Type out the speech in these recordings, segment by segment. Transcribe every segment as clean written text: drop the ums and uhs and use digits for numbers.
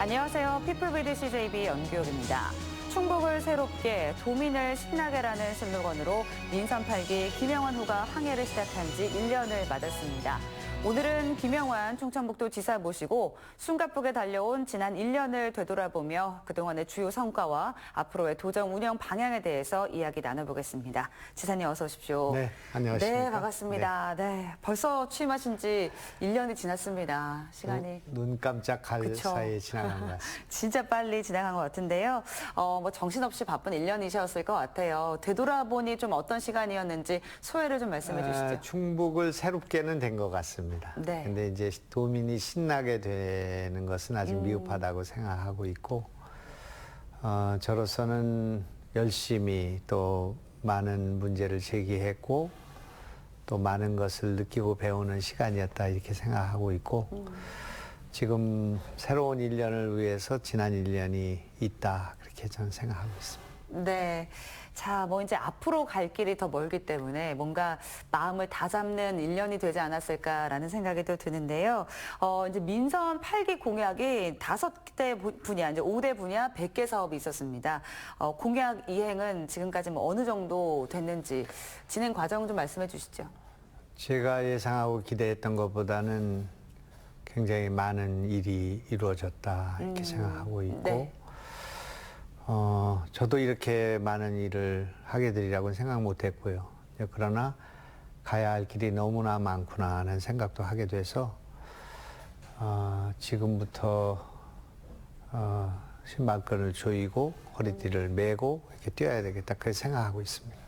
안녕하세요. 피플 위드 CJB 연규혁입니다. 충북을 새롭게, 도민을 신나게라는 슬로건으로 민선 8기 김영환 후가 항해를 시작한 지 1년을 맞았습니다. 오늘은 김영환 충청북도 지사 모시고 숨가쁘게 달려온 지난 1년을 되돌아보며 그동안의 주요 성과와 앞으로의 도정 운영 방향에 대해서 이야기 나눠보겠습니다. 지사님 어서 오십시오. 네, 안녕하십니까. 네, 반갑습니다. 네, 벌써 취임하신 지 1년이 지났습니다. 시간이. 눈 깜짝할 사이에 지나간 것 같습니다. 진짜 빨리 지나간 것 같은데요. 뭐 정신없이 바쁜 1년이셨을 것 같아요. 되돌아보니 좀 어떤 시간이었는지 소회를 좀 말씀해 주시죠. 충북을 새롭게는 된 것 같습니다. 네. 근데 이제 도민이 신나게 되는 것은 아직 미흡하다고 생각하고 있고, 저로서는 열심히 또 많은 문제를 제기했고, 또 많은 것을 느끼고 배우는 시간이었다 이렇게 생각하고 있고, 지금 새로운 1년을 위해서 지난 1년이 있다 그렇게 저는 생각하고 있습니다. 네. 자, 뭐 이제 앞으로 갈 길이 더 멀기 때문에 뭔가 마음을 다잡는 1년이 되지 않았을까라는 생각이 또 드는데요. 이제 민선 8기 공약이 5대 분야, 이제 5대 분야 100개 사업이 있었습니다. 공약 이행은 지금까지 뭐 어느 정도 됐는지 진행 과정 좀 말씀해 주시죠. 제가 예상하고 기대했던 것보다는 굉장히 많은 일이 이루어졌다 이렇게 생각하고 있고, 네. 저도 이렇게 많은 일을 하게 되리라고는 생각 못 했고요. 그러나 가야 할 길이 너무나 많구나 하는 생각도 하게 돼서, 지금부터, 신발끈을 조이고 허리띠를 메고 이렇게 뛰어야 되겠다 그렇게 생각하고 있습니다.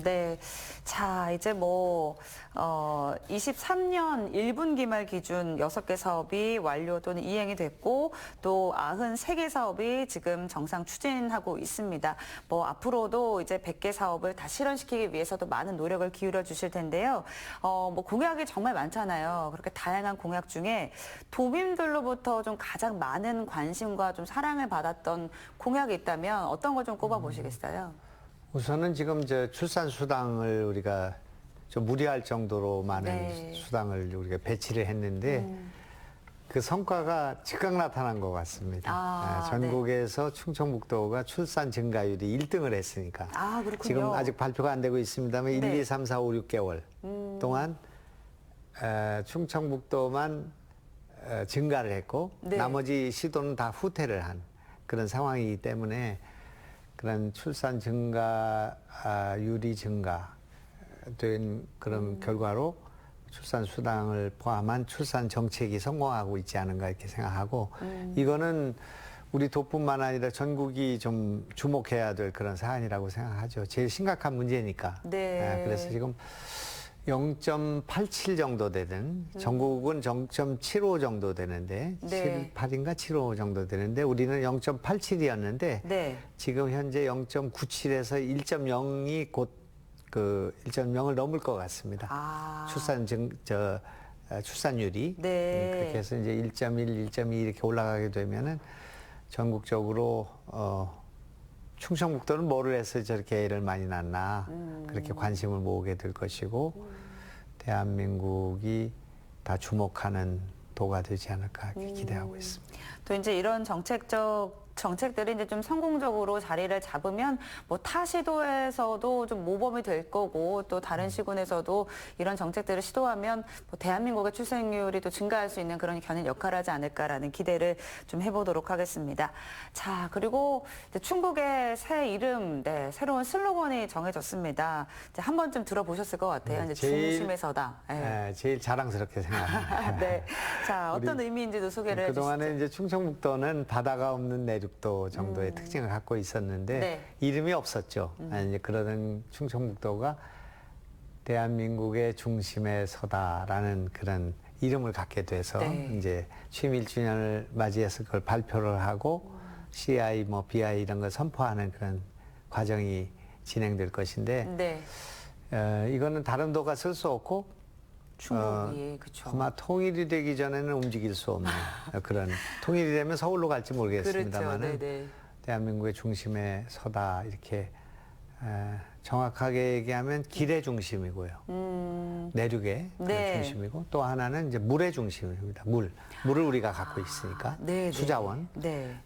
네. 자, 이제 뭐, 23년 1분기 말 기준 6개 사업이 완료 또는 이행이 됐고, 또 93개 사업이 지금 정상 추진하고 있습니다. 뭐, 앞으로도 이제 100개 사업을 다 실현시키기 위해서도 많은 노력을 기울여 주실 텐데요. 뭐, 공약이 정말 많잖아요. 그렇게 다양한 공약 중에 도민들로부터 좀 가장 많은 관심과 좀 사랑을 받았던 공약이 있다면 어떤 걸 좀 꼽아 보시겠어요? 우선은 지금 출산 수당을 우리가 좀 무리할 정도로 많은 네. 수당을 우리가 배치를 했는데 그 성과가 즉각 나타난 것 같습니다. 전국에서 충청북도가 출산 증가율이 1등을 했으니까. 아, 그렇군요. 지금 아직 발표가 안 되고 있습니다만 네. 1, 2, 3, 4, 5, 6개월 동안 충청북도만 증가를 했고 네. 나머지 시도는 다 후퇴를 한 그런 상황이기 때문에 그런 출산 증가율이 증가된 그런 결과로 출산 수당을 포함한 출산 정책이 성공하고 있지 않은가 이렇게 생각하고 이거는 우리 도뿐만 아니라 전국이 좀 주목해야 될 그런 사안이라고 생각하죠. 제일 심각한 문제니까. 네. 그래서 지금 0.87 정도 되는 전국은 0.75 정도 되는데 네. 78인가 75 정도 되는데 우리는 0.87이었는데 네. 지금 현재 0.97에서 1.0이 곧 그 1.0을 넘을 것 같습니다. 출산율이 네. 그렇게 해서 이제 1.1, 1.2 이렇게 올라가게 되면은 전국적으로 충청북도는 뭐를 해서 저렇게 애를 많이 낳나 그렇게 관심을 모으게 될 것이고 대한민국이 다 주목하는 도가 되지 않을까 기대하고 있습니다. 또 이제 이런 정책들이 이제 좀 성공적으로 자리를 잡으면 뭐 타 시도에서도 좀 모범이 될 거고 또 다른 시군에서도 이런 정책들을 시도하면 뭐 대한민국의 출생률이 또 증가할 수 있는 그런 견인 역할을 하지 않을까라는 기대를 좀 해보도록 하겠습니다. 자, 그리고 이제 충북의 새 이름, 네, 새로운 슬로건이 정해졌습니다. 이제 한 번쯤 들어보셨을 것 같아요. 이제 중심에서다. 네. 제일 자랑스럽게 생각합니다. 네. 자, 어떤 의미인지도 소개를 해주시죠. 그동안에 이제 충청북도는 바다가 없는 내륙도 정도의 특징을 갖고 있었는데 네. 이름이 없었죠. 이제 그러던 충청북도가 대한민국의 중심에 서다라는 그런 이름을 갖게 돼서 네. 이제 취임 1주년을 맞이해서 그걸 발표를 하고 CI, 뭐 BI 이런 걸 선포하는 그런 과정이 진행될 것인데 네. 이거는 다른 도가 쓸 수 없고 충북이 그렇죠. 아마 통일이 되기 전에는 움직일 수 없는 그런 통일이 되면 서울로 갈지 모르겠습니다만은 그렇죠. 네네. 대한민국의 중심에 서다 이렇게 정확하게 얘기하면 길의 중심이고요. 내륙의 네. 중심이고 또 하나는 이제 물의 중심입니다. 물을 우리가 갖고 있으니까 네, 수자원, 네.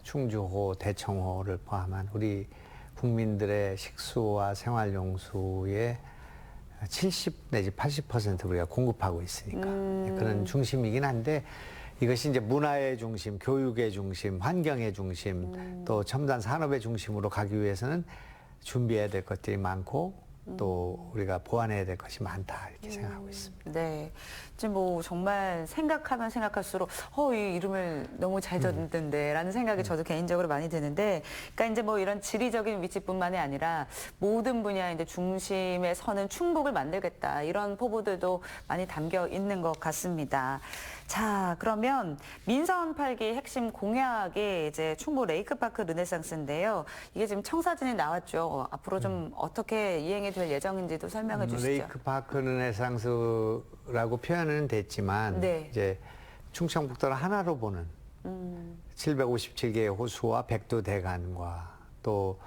충주호, 대청호를 포함한 우리 국민들의 식수와 생활용수의 70 내지 80% 우리가 공급하고 있으니까 그런 중심이긴 한데 이것이 이제 문화의 중심, 교육의 중심, 환경의 중심, 또 첨단 산업의 중심으로 가기 위해서는 준비해야 될 것들이 많고 또 우리가 보완해야 될 것이 많다 이렇게 생각하고 있습니다. 네. 지금 뭐 정말 생각하면 생각할수록 이 이름을 너무 잘 졌는데라는 생각이 저도 개인적으로 많이 드는데, 그러니까 이제 뭐 이런 지리적인 위치뿐만이 아니라 모든 분야의 이제 중심에 서는 충북을 만들겠다 이런 포부들도 많이 담겨 있는 것 같습니다. 자, 그러면 민선 8기 핵심 공약이 이제 충북 레이크파크 르네상스인데요. 이게 지금 청사진이 나왔죠. 앞으로 좀 어떻게 이행이 될 예정인지도 설명해 주시죠. 레이크파크 르네상스라고 표현은 됐지만 네. 이제 충청북도를 하나로 보는 757개의 호수와 백두대간과 또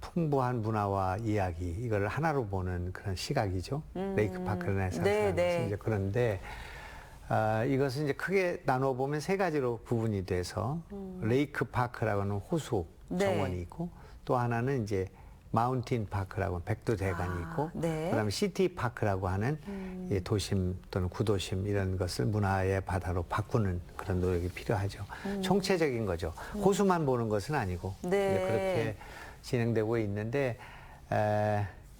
풍부한 문화와 이야기 이거를 하나로 보는 그런 시각이죠. 레이크파크 르네상스라는 것은 이제 그런데 이것은 이제 크게 나눠 보면 세 가지로 구분이 돼서 레이크파크라고 하는 호수 정원이 있고 또 하나는 이제 마운틴 파크라고 하는 백두대간이 있고 네. 그다음에 시티 파크라고 하는 이 도심 또는 구도심 이런 것을 문화의 바다로 바꾸는 그런 노력이 필요하죠. 총체적인 거죠. 호수만 보는 것은 아니고 네. 이제 그렇게 진행되고 있는데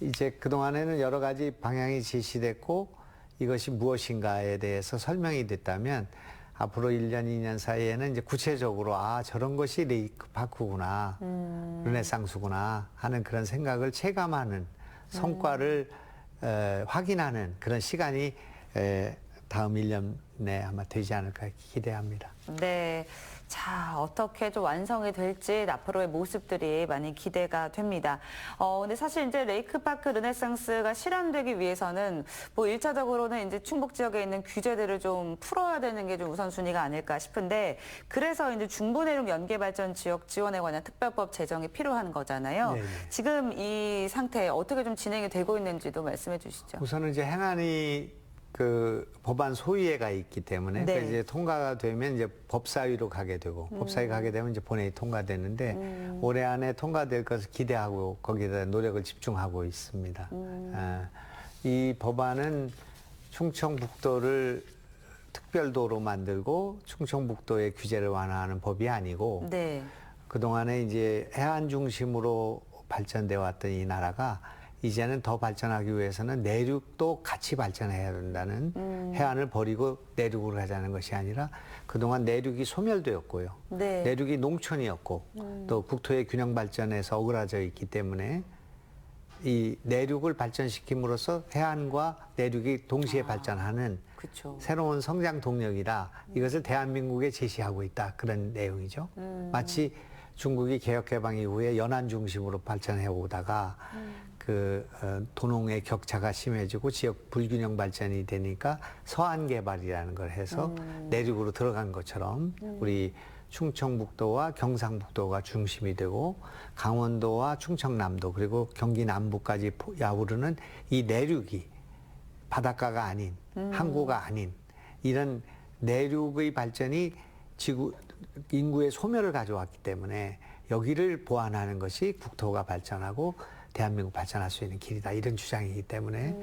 이제 그동안에는 여러 가지 방향이 제시됐고 이것이 무엇인가에 대해서 설명이 됐다면 앞으로 1년, 2년 사이에는 이제 구체적으로 저런 것이 레이크파크구나, 르네상스구나 하는 그런 생각을 체감하는 성과를 확인하는 그런 시간이 다음 1년 내에 아마 되지 않을까 기대합니다. 네. 자, 어떻게 좀 완성이 될지 앞으로의 모습들이 많이 기대가 됩니다. 근데 사실 이제 레이크파크 르네상스가 실현되기 위해서는 뭐 1차적으로는 이제 충북 지역에 있는 규제들을 좀 풀어야 되는 게 좀 우선순위가 아닐까 싶은데, 그래서 이제 중부내륙 연계발전 지역 지원에 관한 특별법 제정이 필요한 거잖아요. 네네. 지금 이 상태 어떻게 좀 진행이 되고 있는지도 말씀해 주시죠. 우선은 이제 행안위 그 법안 소위회가 있기 때문에 네. 이제 통과가 되면 이제 법사위로 가게 되고 법사위 가게 되면 이제 본회의 통과되는데 올해 안에 통과될 것을 기대하고 거기에다 노력을 집중하고 있습니다. 이 법안은 충청북도를 특별도로 만들고 충청북도의 규제를 완화하는 법이 아니고 네. 그동안에 이제 해안 중심으로 발전돼 왔던 이 나라가 이제는 더 발전하기 위해서는 내륙도 같이 발전해야 된다는 해안을 버리고 내륙으로 가자는 것이 아니라 그동안 내륙이 소멸되었고요. 네. 내륙이 농촌이었고 또 국토의 균형 발전에서 어그러져 있기 때문에 이 내륙을 발전시킴으로써 해안과 내륙이 동시에 발전하는 그렇죠. 새로운 성장 동력이다. 이것을 대한민국에 제시하고 있다. 그런 내용이죠. 마치 중국이 개혁개방 이후에 연안 중심으로 발전해 오다가 도농의 격차가 심해지고 지역 불균형 발전이 되니까 서안 개발이라는 걸 해서 내륙으로 들어간 것처럼 우리 충청북도와 경상북도가 중심이 되고 강원도와 충청남도 그리고 경기 남부까지 야우르는 이 내륙이 바닷가가 아닌 항구가 아닌 이런 내륙의 발전이 지구 인구의 소멸을 가져왔기 때문에 여기를 보완하는 것이 국토가 발전하고 대한민국 발전할 수 있는 길이다 이런 주장이기 때문에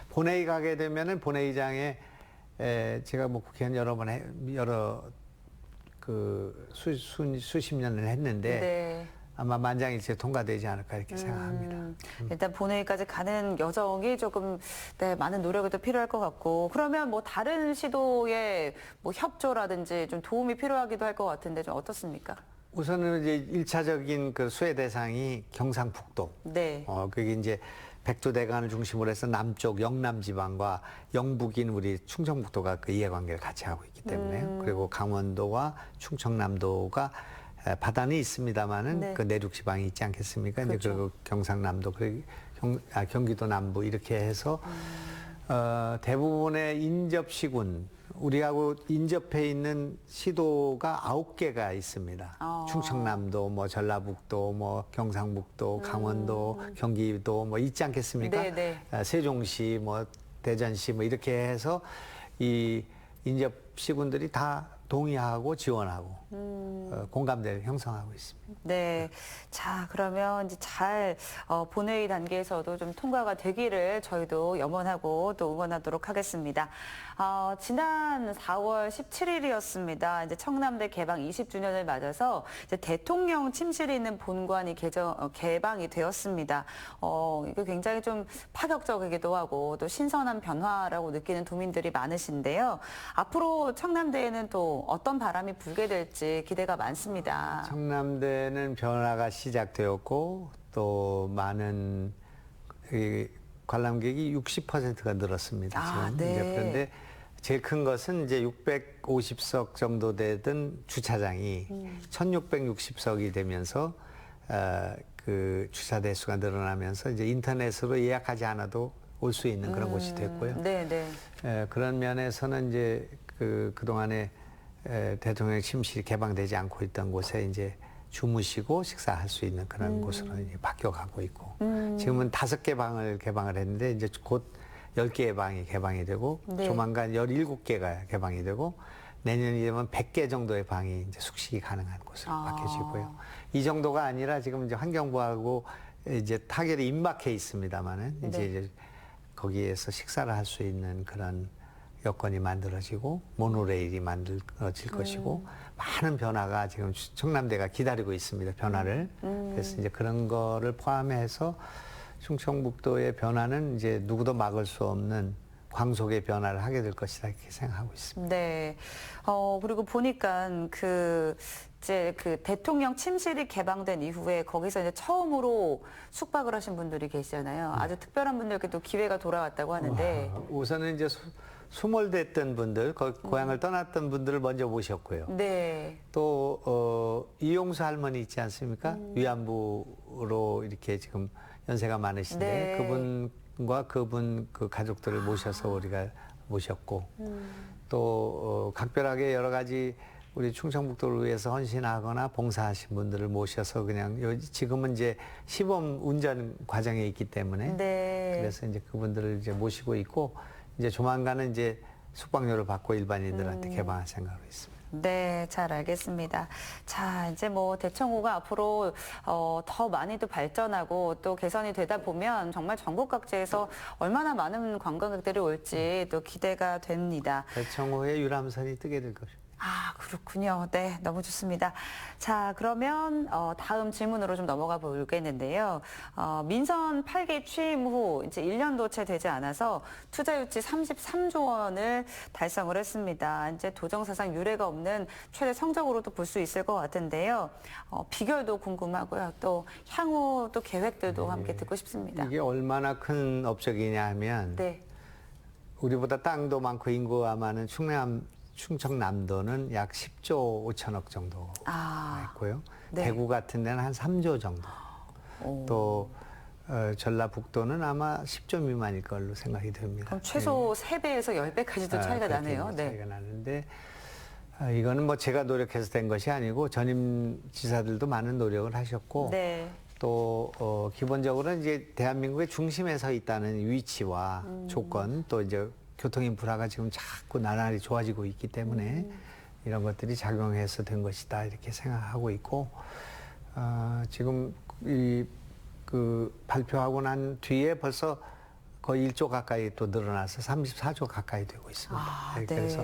본회의 가게 되면은 본회의장에 제가 뭐 국회의원 여러 수십 년을 했는데 네. 아마 만장일치에 통과되지 않을까 이렇게 생각합니다. 일단 본회의까지 가는 여정이 조금 많은 노력이 또 필요할 것 같고, 그러면 뭐 다른 시도의 뭐 협조라든지 좀 도움이 필요하기도 할 것 같은데 좀 어떻습니까? 우선은 이제 1차적인 그 수혜 대상이 경상북도. 네. 그게 이제 백두대간을 중심으로 해서 남쪽 영남 지방과 영북인 우리 충청북도가 그 이해관계를 같이 하고 있기 때문에 그리고 강원도와 충청남도가 바다는 있습니다만은 네. 그 내륙 지방이 있지 않겠습니까? 그렇죠. 이제 그리고 경상남도 그리고 경기도 남부 이렇게 해서 대부분의 인접 시군 우리하고 인접해 있는 시도가 9개가 있습니다. 충청남도, 뭐 전라북도, 뭐 경상북도, 강원도, 경기도 뭐 있지 않겠습니까? 네. 세종시, 뭐 대전시 뭐 이렇게 해서 이 인접 시군들이 다 동의하고 지원하고 공감대를 형성하고 있습니다. 네. 자, 그러면 이제 잘 본회의 단계에서도 좀 통과가 되기를 저희도 염원하고 또 응원하도록 하겠습니다. 지난 4월 17일이었습니다. 이제 청남대 개방 20주년을 맞아서 이제 대통령 침실이 있는 본관이 개방이 되었습니다. 이거 굉장히 좀 파격적이기도 하고 또 신선한 변화라고 느끼는 도민들이 많으신데요. 앞으로 청남대에는 또 어떤 바람이 불게 될지 기대가 많습니다. 청남대는 변화가 시작되었고 또 많은 관람객이 60%가 늘었습니다. 지금. 네. 이제 그런데 제일 큰 것은 이제 650석 정도 되던 주차장이 1660석이 되면서 그 주차 대수가 늘어나면서 이제 인터넷으로 예약하지 않아도 올 수 있는 그런 곳이 됐고요. 네. 그런 면에서는 이제 그동안에 대통령 침실이 개방되지 않고 있던 곳에 이제 주무시고 식사할 수 있는 그런 곳으로 이제 바뀌어가고 있고 지금은 5개 방을 개방을 했는데 이제 곧 10개의 방이 개방이 되고 네. 조만간 17개가 개방이 되고 내년이 되면 100개 정도의 방이 이제 숙식이 가능한 곳으로 바뀌어지고요. 이 정도가 아니라 지금 이제 환경부하고 이제 타결이 임박해 있습니다만은 네. 이제 거기에서 식사를 할 수 있는 그런 여건이 만들어지고 모노레일이 만들어질 것이고 많은 변화가 지금 청남대가 기다리고 있습니다. 변화를. 그래서 이제 그런 거를 포함해서 충청북도의 변화는 이제 누구도 막을 수 없는 광속의 변화를 하게 될 것이다 이렇게 생각하고 있습니다. 네. 그리고 보니까 이제 그 대통령 침실이 개방된 이후에 거기서 이제 처음으로 숙박을 하신 분들이 계시잖아요. 아주 특별한 분들께도 기회가 돌아왔다고 하는데. 우선은 이제 수몰됐던 분들, 고향을 떠났던 분들을 먼저 모셨고요. 네. 또 이용수 할머니 있지 않습니까? 위안부로 이렇게 지금 연세가 많으신데 네. 그분과 그분 그 가족들을 모셔서 우리가 모셨고 또 각별하게 여러 가지 우리 충청북도를 위해서 헌신하거나 봉사하신 분들을 모셔서 그냥 지금은 이제 시범 운전 과정에 있기 때문에 네. 그래서 이제 그분들을 이제 모시고 있고 이제 조만간은 이제 숙박료를 받고 일반인들한테 개방할 생각으로 있습니다. 네, 잘 알겠습니다. 자, 이제 뭐 대청호가 앞으로 더 많이 또 발전하고 또 개선이 되다 보면 정말 전국 각지에서 얼마나 많은 관광객들이 올지 또 기대가 됩니다. 대청호에 유람선이 뜨게 될 것입니다. 아, 그렇군요. 네, 너무 좋습니다. 자, 그러면 다음 질문으로 좀 넘어가 보겠는데요. 민선 8기 취임 후 이제 1년도 채 되지 않아서 투자 유치 33조 원을 달성을 했습니다. 이제 도정 사상 유례가 없는 최대 성적으로도 볼 수 있을 것 같은데요. 비결도 궁금하고요. 또 향후 또 계획들도 함께 듣고 싶습니다. 이게 얼마나 큰 업적이냐 하면 네. 우리보다 땅도 많고 인구가 많은 충청남도는 약 10조 5천억 정도 했고요. 네. 대구 같은 데는 한 3조 정도. 또 전라북도는 아마 10조 미만일 걸로 생각이 듭니다. 그럼 최소 3배에서 10배까지도 차이가 나네요. 네. 차이가 나는데 이거는 뭐 제가 노력해서 된 것이 아니고 전임 지사들도 많은 노력을 하셨고 네. 또 기본적으로 이제 대한민국의 중심에 서 있다는 위치와 조건 또 이제 교통 인프라가 지금 자꾸 나날이 좋아지고 있기 때문에 이런 것들이 작용해서 된 것이다 이렇게 생각하고 있고 지금 그 발표하고 난 뒤에 벌써 거의 1조 가까이 또 늘어나서 34조 가까이 되고 있습니다. 네. 그래서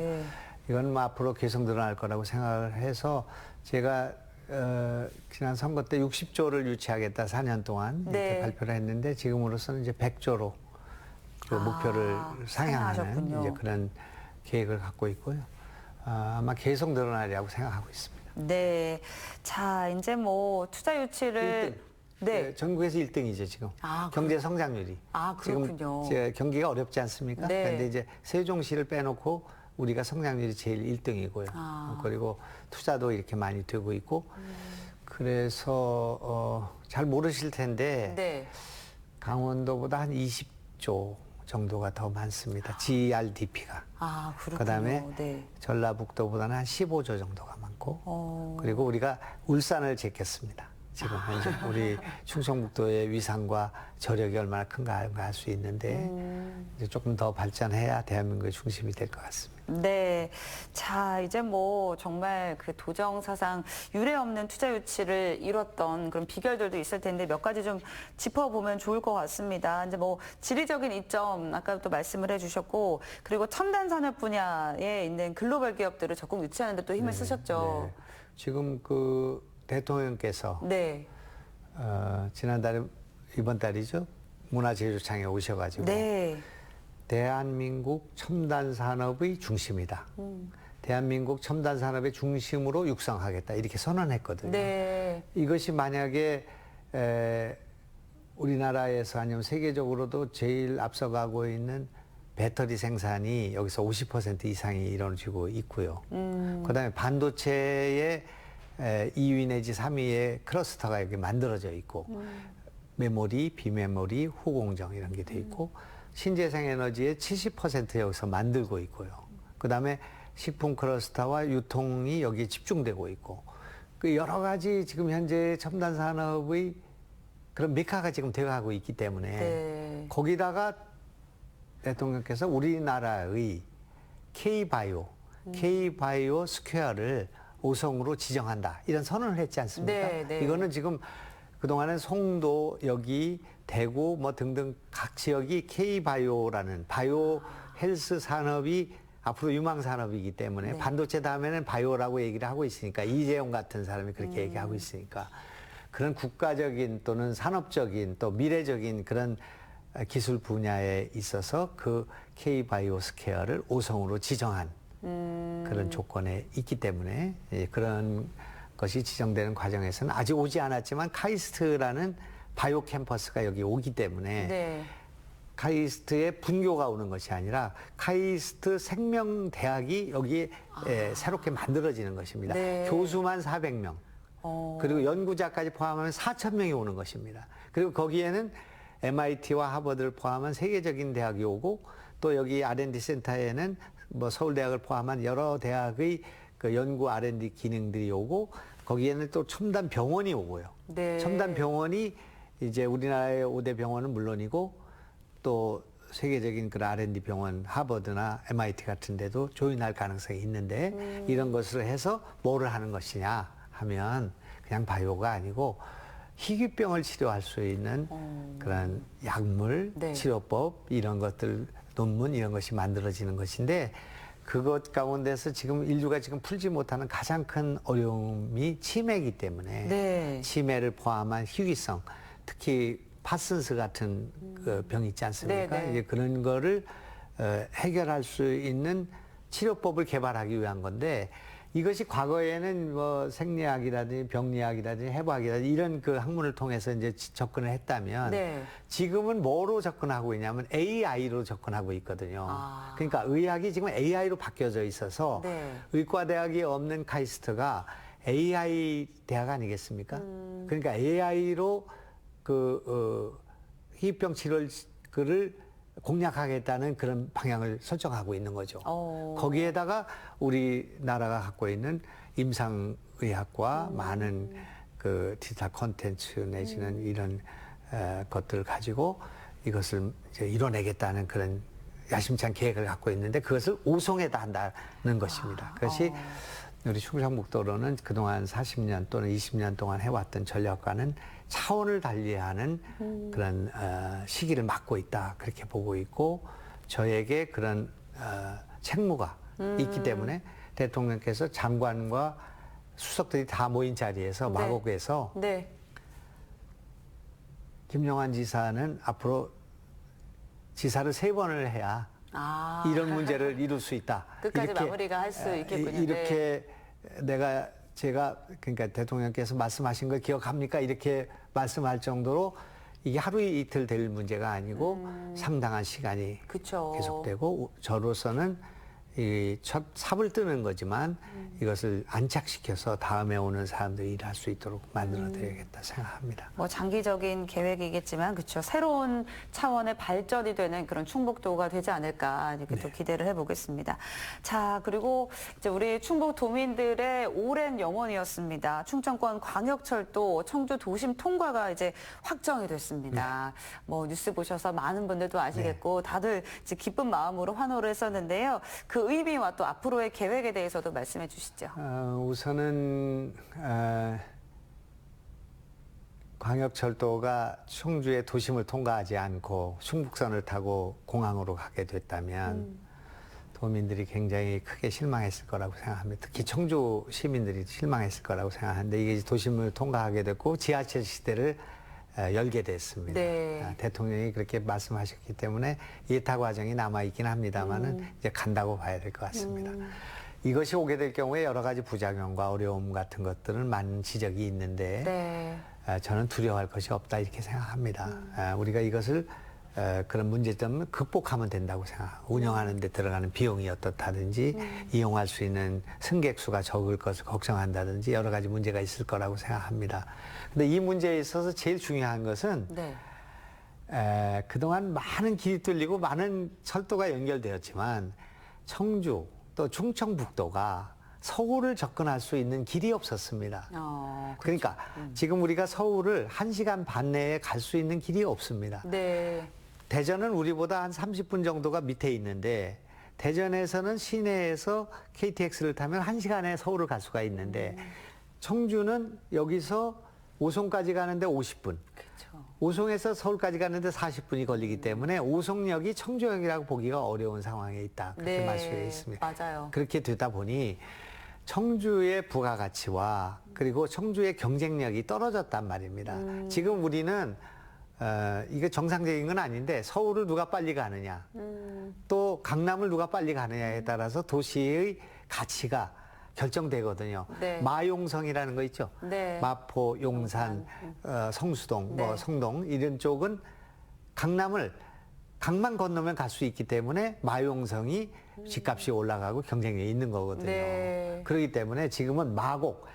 이건 뭐 앞으로 계속 늘어날 거라고 생각을 해서 제가 지난 선거 때 60조를 유치하겠다 4년 동안 이렇게 네. 발표를 했는데 지금으로서는 이제 100조로 그 목표를 상향하는 상향하셨군요. 이제 그런 계획을 갖고 있고요. 아마 계속 늘어나리라고 생각하고 있습니다. 네. 자, 이제 뭐 투자 유치를 1등. 네. 전국에서 1등이죠, 지금. 아, 경제 성장률이. 그렇군요. 지금 경기가 어렵지 않습니까? 네. 그런데 이제 세종시를 빼놓고 우리가 성장률이 제일 1등이고요. 그리고 투자도 이렇게 많이 되고 있고. 그래서 잘 모르실 텐데 네. 강원도보다 한 20조 정도가 더 많습니다. GRDP가. 아, 그렇군요. 그다음에 네. 전라북도보다는 한 15조 정도가 많고 그리고 우리가 울산을 제꼈습니다. 지금 현재 우리 충청북도의 위상과 저력이 얼마나 큰가 알 수 있는데 이제 조금 더 발전해야 대한민국의 중심이 될 것 같습니다. 네. 자, 이제 뭐 정말 그 도정 사상 유례 없는 투자 유치를 이뤘던 그런 비결들도 있을 텐데 몇 가지 좀 짚어보면 좋을 것 같습니다. 이제 뭐 지리적인 이점 아까 또 말씀을 해주셨고 그리고 첨단 산업 분야에 있는 글로벌 기업들을 적극 유치하는 데 또 힘을 쓰셨죠. 네. 지금 그 대통령께서 네. 지난달에 이번 달이죠. 문화제조창에 오셔가지고 네. 대한민국 첨단 산업의 중심이다. 대한민국 첨단 산업의 중심으로 육성하겠다. 이렇게 선언했거든요. 네. 이것이 만약에 우리나라에서 아니면 세계적으로도 제일 앞서가고 있는 배터리 생산이 여기서 50% 이상이 이루어지고 있고요. 그다음에 반도체의 2위 내지 3위의 클러스터가 여기 만들어져 있고 메모리, 비메모리, 후공정 이런 게 돼 있고 신재생 에너지의 70% 여기서 만들고 있고요. 그다음에 식품 클러스터와 유통이 여기에 집중되고 있고 그 여러 가지 지금 현재 첨단 산업의 그런 메카가 지금 되어가고 있기 때문에 네. 거기다가 대통령께서 우리나라의 K바이오, K바이오 스퀘어를 5성으로 지정한다. 이런 선언을 했지 않습니까? 네, 네. 이거는 지금 그동안은 송도, 여기, 대구 뭐 등등 각 지역이 K바이오라는 바이오 헬스 산업이 앞으로 유망 산업이기 때문에 네. 반도체 다음에는 바이오라고 얘기를 하고 있으니까 이재용 같은 사람이 그렇게 얘기하고 있으니까 그런 국가적인 또는 산업적인 또 미래적인 그런 기술 분야에 있어서 그 K바이오 스퀘어를 5성으로 지정한 그런 조건에 있기 때문에 그런 것이 지정되는 과정에서는 아직 오지 않았지만 카이스트라는 바이오 캠퍼스가 여기 오기 때문에 네. 카이스트의 분교가 오는 것이 아니라 카이스트 생명대학이 여기에 새롭게 만들어지는 것입니다. 네. 교수만 400명. 그리고 연구자까지 포함하면 4,000명이 오는 것입니다. 그리고 거기에는 MIT와 하버드를 포함한 세계적인 대학이 오고 또 여기 R&D 센터에는 뭐 서울대학을 포함한 여러 대학의 그 연구 R&D 기능들이 오고 거기에는 또 첨단 병원이 오고요. 네. 첨단 병원이 이제 우리나라의 5대 병원은 물론이고 또 세계적인 그 R&D 병원 하버드나 MIT 같은 데도 조인할 가능성이 있는데 이런 것을 해서 뭐를 하는 것이냐 하면 그냥 바이오가 아니고 희귀병을 치료할 수 있는 그런 약물, 네. 치료법 이런 것들 논문 이런 것이 만들어지는 것인데 그것 가운데서 지금 인류가 지금 풀지 못하는 가장 큰 어려움이 치매이기 때문에 네. 치매를 포함한 희귀성 특히 파슨스 같은 그 병 있지 않습니까? 네, 네. 이제 그런 거를 해결할 수 있는 치료법을 개발하기 위한 건데 이것이 과거에는 뭐 생리학이라든지 병리학이라든지 해부학이라든지 이런 그 학문을 통해서 이제 접근을 했다면 네. 지금은 뭐로 접근하고 있냐면 AI로 접근하고 있거든요. 아. 그러니까 의학이 지금 AI로 바뀌어져 있어서 네. 의과대학이 없는 카이스트가 AI 대학 아니겠습니까? 그러니까 AI로 희귀병 치료를 공략하겠다는 그런 방향을 설정하고 있는 거죠. 거기에다가 우리나라가 갖고 있는 임상의학과 많은 그 디지털 콘텐츠 내지는 이런 것들을 가지고 이것을 이제 이뤄내겠다는 그런 야심찬 계획을 갖고 있는데 그것을 5성에다 한다는 것입니다. 그것이 우리 충청북도로는 그동안 40년 또는 20년 동안 해왔던 전략과는 차원을 달리하는 그런 시기를 맞고 있다 그렇게 보고 있고 저에게 그런 책무가 있기 때문에 대통령께서 장관과 수석들이 다 모인 자리에서 네. 마곡에서 네. 김영환 지사는 앞으로 지사를 3번을 해야 아. 이런 문제를 이룰 수 있다. 끝까지 마무리가 할 수 있겠군요. 이렇게 제가 그러니까 대통령께서 말씀하신 걸 기억합니까? 이렇게 말씀할 정도로 이게 하루 이틀 될 문제가 아니고 상당한 시간이 그쵸. 계속되고 저로서는 이 첫 삽을 뜨는 거지만 이것을 안착시켜서 다음에 오는 사람들이 일할 수 있도록 만들어 드려야겠다 생각합니다. 뭐 장기적인 계획이겠지만 그렇죠. 새로운 차원의 발전이 되는 그런 충북도가 되지 않을까 이렇게 또 기대를 해보겠습니다. 자, 그리고 이제 우리 충북 도민들의 오랜 영원이었습니다. 충청권 광역철도 청주 도심 통과가 이제 확정이 됐습니다. 뭐 뉴스 보셔서 많은 분들도 아시겠고 다들 이제 기쁜 마음으로 환호를 했었는데요. 그 의미와 또 앞으로의 계획에 대해서도 말씀해 주시죠. 우선은 광역철도가 청주의 도심을 통과하지 않고 충북선을 타고 공항으로 가게 됐다면 도민들이 굉장히 크게 실망했을 거라고 생각합니다. 특히 청주 시민들이 실망했을 거라고 생각하는데 이게 도심을 통과하게 됐고 지하철 시대를 열게 됐습니다. 네. 대통령이 그렇게 말씀하셨기 때문에 예타 과정이 남아있긴 합니다만은 이제 간다고 봐야 될 것 같습니다. 이것이 오게 될 경우에 여러 가지 부작용과 어려움 같은 것들은 많은 지적이 있는데 네. 저는 두려워할 것이 없다 이렇게 생각합니다. 우리가 이것을 그런 문제점을 극복하면 된다고 생각하고 운영하는 데 들어가는 비용이 어떻다든지 이용할 수 있는 승객 수가 적을 것을 걱정한다든지 여러 가지 문제가 있을 거라고 생각합니다. 근데 이 문제에 있어서 제일 중요한 것은 네. 그동안 많은 길이 뚫리고 많은 철도가 연결되었지만 청주 또 충청북도가 서울을 접근할 수 있는 길이 없었습니다. 그러니까 지금 우리가 서울을 1시간 반 내에 갈 수 있는 길이 없습니다. 네. 대전은 우리보다 한 30분 정도가 밑에 있는데 대전에서는 시내에서 KTX를 타면 1시간에 서울을 갈 수가 있는데 청주는 여기서 오송까지 가는데 50분. 그렇죠. 오송에서 서울까지 가는데 40분이 걸리기 때문에 오송역이 청주역이라고 보기가 어려운 상황에 있다. 그렇게 네. 말씀해 있습니다. 맞아요. 그렇게 되다 보니 청주의 부가가치와 그리고 청주의 경쟁력이 떨어졌단 말입니다. 지금 우리는 이게 정상적인 건 아닌데 서울을 누가 빨리 가느냐 또 강남을 누가 빨리 가느냐에 따라서 도시의 가치가 결정되거든요. 네. 마용성이라는 거 있죠. 네. 마포, 용산, 성수동, 네. 뭐 성동 이런 쪽은 강만 건너면 갈 수 있기 때문에 마용성이 집값이 올라가고 경쟁력이 있는 거거든요. 네. 그렇기 때문에 지금은 마곡,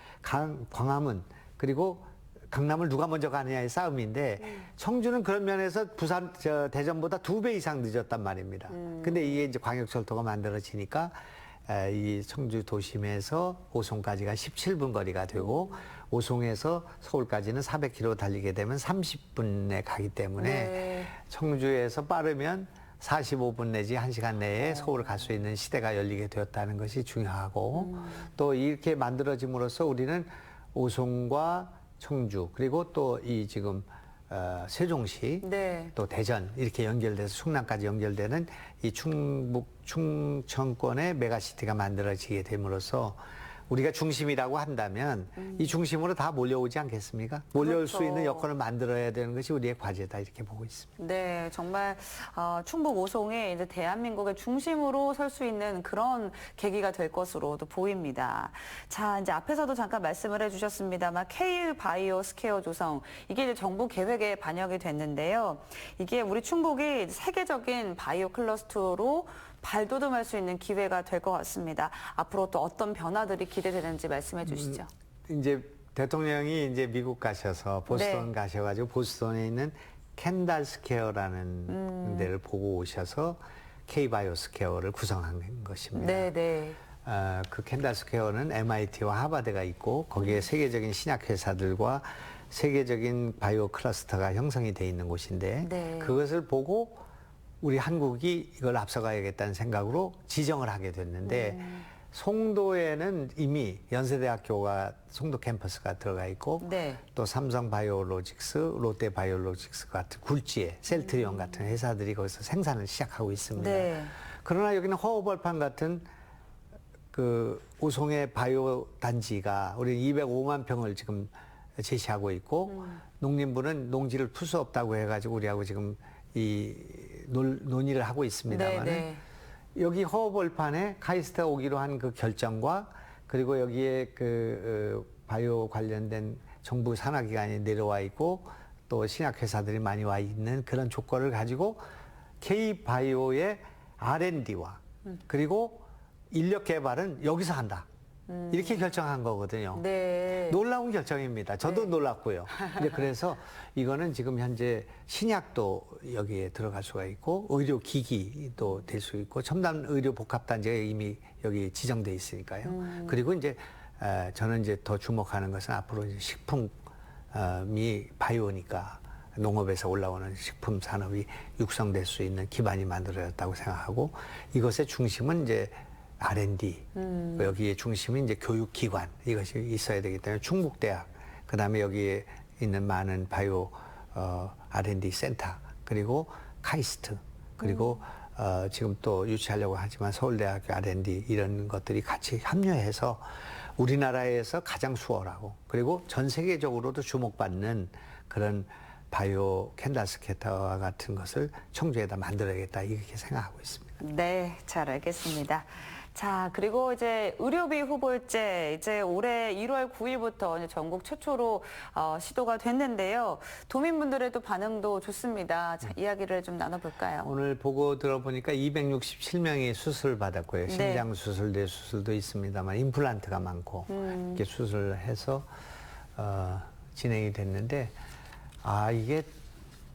광화문 그리고 강남을 누가 먼저 가느냐의 싸움인데 청주는 그런 면에서 대전보다 2배 이상 늦었단 말입니다. 근데 이게 이제 광역철도가 만들어지니까 이 청주 도심에서 오송까지가 17분 거리가 되고 오송에서 서울까지는 400km 달리게 되면 30분에 가기 때문에 네. 청주에서 빠르면 45분 내지 1시간 내에 서울을 갈 수 있는 시대가 열리게 되었다는 것이 중요하고 또 이렇게 만들어짐으로써 우리는 오송과 청주 그리고 또 이 지금 세종시 네. 또 대전 이렇게 연결돼서 충남까지 연결되는 이 충청권의 메가시티가 만들어지게 됨으로써 우리가 중심이라고 한다면 이 중심으로 다 몰려오지 않겠습니까? 몰려올 수 그렇죠. 있는 여건을 만들어야 되는 것이 우리의 과제다 이렇게 보고 있습니다. 네, 정말 충북 오송이 이제 대한민국의 중심으로 설 수 있는 그런 계기가 될 것으로도 보입니다. 자, 이제 앞에서도 잠깐 말씀을 해주셨습니다만 K-바이오 스퀘어 조성 이게 이제 정부 계획에 반영이 됐는데요. 이게 우리 충북이 세계적인 바이오 클러스터로 발돋움할 수 있는 기회가 될 것 같습니다. 앞으로 또 어떤 변화들이 기대되는지 말씀해 주시죠. 이제 대통령이 이제 미국 가셔서 보스턴 네. 가셔가지고 보스턴에 있는 캔달 스퀘어라는 데를 보고 오셔서 K-바이오 스퀘어를 구성한 것입니다. 네, 네. 그 캔달 스퀘어는 MIT와 하버드가 있고 거기에 세계적인 신약 회사들과 세계적인 바이오 클러스터가 형성이 돼 있는 곳인데 네. 그것을 보고 우리 한국이 이걸 앞서가야겠다는 생각으로 지정을 하게 됐는데 송도에는 이미 연세대학교가 송도 캠퍼스가 들어가 있고 네. 또 삼성바이오로직스, 롯데바이오로직스 같은 굴지에 셀트리온 같은 회사들이 거기서 생산을 시작하고 있습니다. 네. 그러나 여기는 허허벌판 같은 그 오송의 바이오 단지가 우리 205만 평을 지금 제시하고 있고 농림부는 농지를 풀 수 없다고 해가지고 우리하고 지금 이 논의를 하고 있습니다만 네, 여기 허허벌판에 카이스트가 오기로 한 그 결정과 그리고 여기에 그 바이오 관련된 정부 산하기관이 내려와 있고 또 신약회사들이 많이 와 있는 그런 조건을 가지고 K-바이오의 R&D와 그리고 인력 개발은 여기서 한다. 이렇게 결정한 거거든요. 네. 놀라운 결정입니다. 저도 네. 놀랐고요. 이제 그래서 이거는 지금 현재 신약도 여기에 들어갈 수가 있고 의료기기도 될 수 있고 첨단 의료 복합단지가 이미 여기 지정돼 있으니까요. 그리고 이제 저는 이제 더 주목하는 것은 앞으로 이제 식품이 바이오니까 농업에서 올라오는 식품 산업이 육성될 수 있는 기반이 만들어졌다고 생각하고 이것의 중심은 이제 R&D, 여기에 중심이 이제 교육기관, 이것이 있어야 되기 때문에 충북대학, 그 다음에 여기에 있는 많은 바이오 R&D 센터, 그리고 카이스트, 그리고 지금 또 유치하려고 하지만 서울대학교 R&D 이런 것들이 같이 합류해서 우리나라에서 가장 수월하고 그리고 전 세계적으로도 주목받는 그런 바이오 캔다스케터와 같은 것을 청주에다 만들어야겠다 이렇게 생각하고 있습니다. 네, 잘 알겠습니다. 자, 그리고 이제 의료비 후보제 이제 올해 1월 9일부터 전국 최초로 시도가 됐는데요. 도민분들의 또 반응도 좋습니다. 자, 이야기를 좀 나눠볼까요? 오늘 보고 들어보니까 267명이 수술을 받았고요. 네. 심장 수술, 뇌 수술도 있습니다만 임플란트가 많고 이렇게 수술을 해서 진행이 됐는데 이게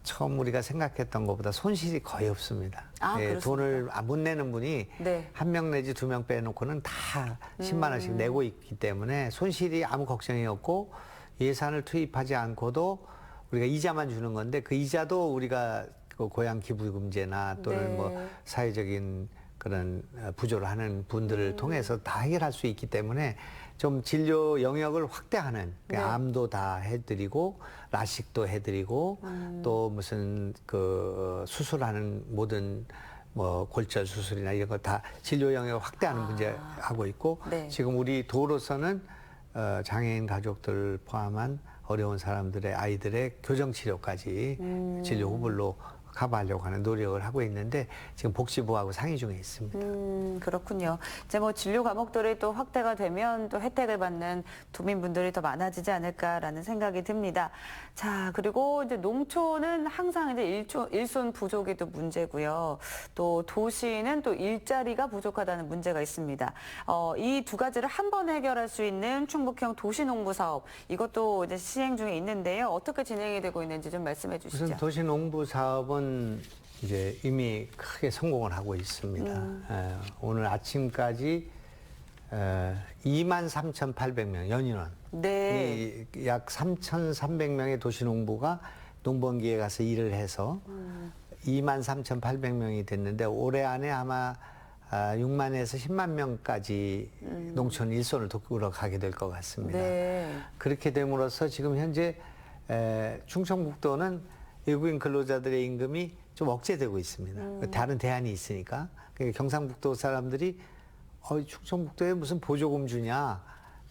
처음 우리가 생각했던 것보다 손실이 거의 없습니다. 그렇습니까? 돈을 못 내는 분이 네. 한 명 내지 2명 빼놓고는 다 10만 원씩 내고 있기 때문에 손실이 아무 걱정이 없고 예산을 투입하지 않고도 우리가 이자만 주는 건데 그 이자도 우리가 그 고향 기부금제나 또는 네. 뭐 사회적인 그런 부조를 하는 분들을 통해서 다 해결할 수 있기 때문에 좀 진료 영역을 확대하는 네. 암도 다 해드리고 라식도 해드리고 또 무슨 그 수술하는 모든 뭐 골절 수술이나 이런 거 다 진료 영역을 확대하는 문제 하고 있고 네. 지금 우리 도로서는 장애인 가족들 포함한 어려운 사람들의 아이들의 교정 치료까지 진료 후불로 커버하려고 하는 노력을 하고 있는데 지금 복지부하고 상의 중에 있습니다. 그렇군요. 이제 뭐 진료 과목들이 또 확대가 되면 또 혜택을 받는 도민분들이 더 많아지지 않을까라는 생각이 듭니다. 자, 그리고 이제 농촌은 항상 이제 일손 부족이 또 문제고요. 또 도시는 또 일자리가 부족하다는 문제가 있습니다. 이 두 가지를 한 번에 해결할 수 있는 충북형 도시농부 사업 이것도 이제 시행 중에 있는데요. 어떻게 진행이 되고 있는지 좀 말씀해 주시죠. 우선 도시농부 사업은 이제 이미 크게 성공을 하고 있습니다. 오늘 아침까지 23,800명 연인원, 네. 약 3,300명의 도시농부가 농번기에 가서 일을 해서 23,800명이 됐는데 올해 안에 아마 6만에서 10만 명까지 농촌 일손을 돕으러 가게 될 것 같습니다. 네. 그렇게 됨으로써 지금 현재 충청북도는 외국인 근로자들의 임금이 좀 억제되고 있습니다. 다른 대안이 있으니까. 그러니까 경상북도 사람들이 충청북도에 무슨 보조금 주냐?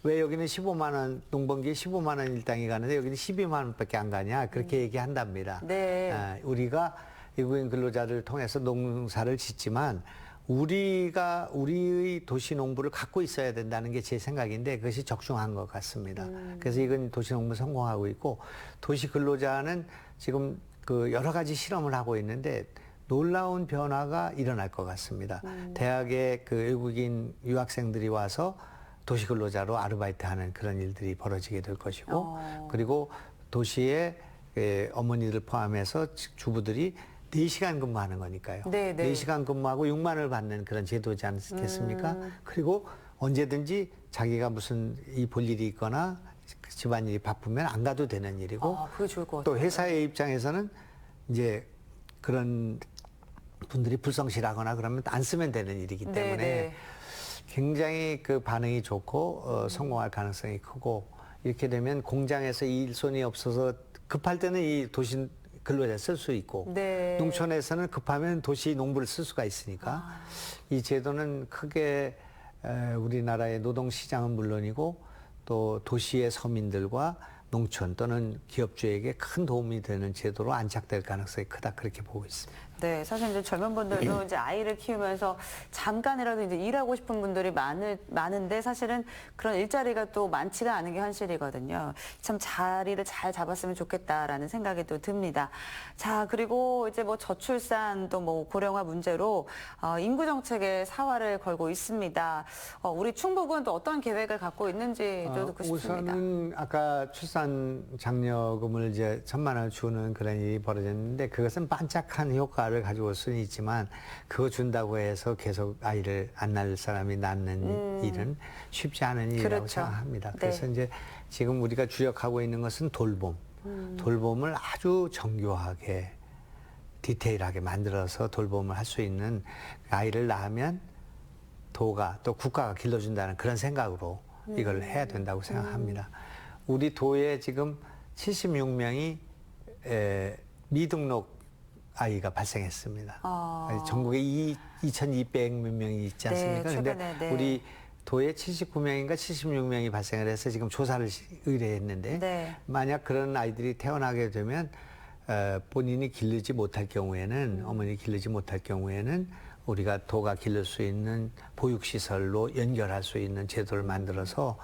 왜 여기는 15만 원, 농번기에 15만 원 일당이 가는데 여기는 12만 원밖에 안 가냐? 그렇게 얘기한답니다. 네. 우리가 외국인 근로자를 통해서 농사를 짓지만 우리의 도시농부를 갖고 있어야 된다는 게 제 생각인데 그것이 적중한 것 같습니다. 그래서 이건 도시농부 성공하고 있고 도시근로자는 지금 그 여러 가지 실험을 하고 있는데 놀라운 변화가 일어날 것 같습니다. 대학에 그 외국인 유학생들이 와서 도시근로자로 아르바이트하는 그런 일들이 벌어지게 될 것이고 그리고 도시의 어머니들 포함해서 주부들이 4시간 근무하는 거니까요. 네, 네. 4시간 근무하고 6만 원을 받는 그런 제도지 않겠습니까? 그리고 언제든지 자기가 무슨 볼 일이 있거나 집안일이 바쁘면 안 가도 되는 일이고 그게 좋을 것 또 같아요. 회사의 입장에서는 이제 그런 분들이 불성실하거나 그러면 안 쓰면 되는 일이기 때문에 네. 굉장히 그 반응이 좋고 성공할 가능성이 크고 이렇게 되면 공장에서 일손이 없어서 급할 때는 이 도시 근로자 쓸 수 있고 네. 농촌에서는 급하면 도시 농부를 쓸 수가 있으니까 이 제도는 크게 우리나라의 노동시장은 물론이고 또 도시의 서민들과 농촌 또는 기업주에게 큰 도움이 되는 제도로 안착될 가능성이 크다 그렇게 보고 있습니다. 네, 사실 이제 젊은 분들도 이제 아이를 키우면서 잠깐이라도 이제 일하고 싶은 분들이 많은데 사실은 그런 일자리가 또 많지가 않은 게 현실이거든요. 참 자리를 잘 잡았으면 좋겠다라는 생각이 또 듭니다. 자, 그리고 이제 뭐 저출산 또 뭐 고령화 문제로 인구 정책에 사활을 걸고 있습니다. 우리 충북은 또 어떤 계획을 갖고 있는지도 듣고 싶습니다. 우선은 아까 출산 장려금을 이제 1,000만 원을 주는 그런 일이 벌어졌는데 그것은 반짝한 효과를 가지고 올 수는 있지만 그거 준다고 해서 계속 아이를 안 낳을 사람이 낳는 일은 쉽지 않은 일이라고 그렇죠. 생각합니다. 네. 그래서 이제 지금 우리가 주력하고 있는 것은 돌봄. 돌봄을 아주 정교하게 디테일하게 만들어서 돌봄을 할 수 있는 아이를 낳으면 도가 또 국가가 길러준다는 그런 생각으로 이걸 해야 된다고 생각합니다. 우리 도에 지금 76명이 미등록 아이가 발생했습니다. 전국에 2,200몇 명이 있지 않습니까? 네, 근데 최근에, 네. 우리 도에 79명인가 76명이 발생을 해서 지금 조사를 의뢰했는데 네. 만약 그런 아이들이 태어나게 되면 본인이 기르지 못할 경우에는 어머니 기르지 못할 경우에는 우리가 도가 기를 수 있는 보육시설로 연결할 수 있는 제도를 만들어서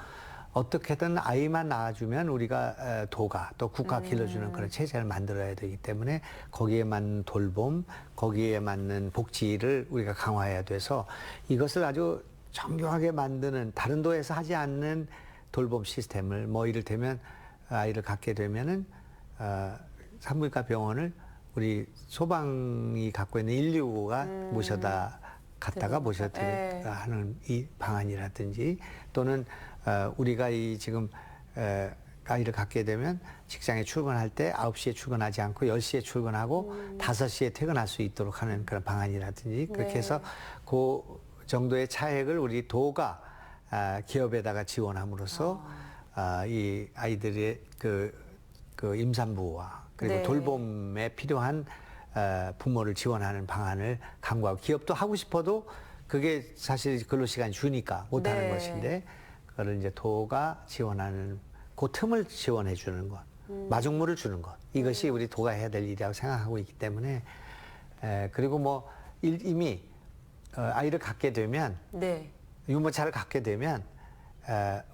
어떻게든 아이만 낳아주면 우리가 도가 또 국가 길러주는 그런 체제를 만들어야 되기 때문에 거기에 맞는 돌봄, 거기에 맞는 복지를 우리가 강화해야 돼서 이것을 아주 정교하게 만드는 다른 도에서 하지 않는 돌봄 시스템을 뭐 이를테면 아이를 갖게 되면은 산부인과 병원을 우리 소방이 갖고 있는 119가 모셔다 갔다가 모셔다 하는 이 방안이라든지 또는 우리가 이 지금 아이를 갖게 되면 직장에 출근할 때 9시에 출근하지 않고 10시에 출근하고 5시에 퇴근할 수 있도록 하는 그런 방안이라든지 그렇게 해서 그 정도의 차액을 우리 도가 기업에다가 지원함으로써 이 아이들의 그 임산부와 그리고 네. 돌봄에 필요한 부모를 지원하는 방안을 강구하고 기업도 하고 싶어도 그게 사실 근로시간이 주니까 못하는 네. 것인데 그거를 이제 도가 지원하는 그 틈을 지원해 주는 것, 마중물을 주는 것 이것이 우리 도가 해야 될 일이라고 생각하고 있기 때문에 그리고 뭐 이미 아이를 갖게 되면 네. 유모차를 갖게 되면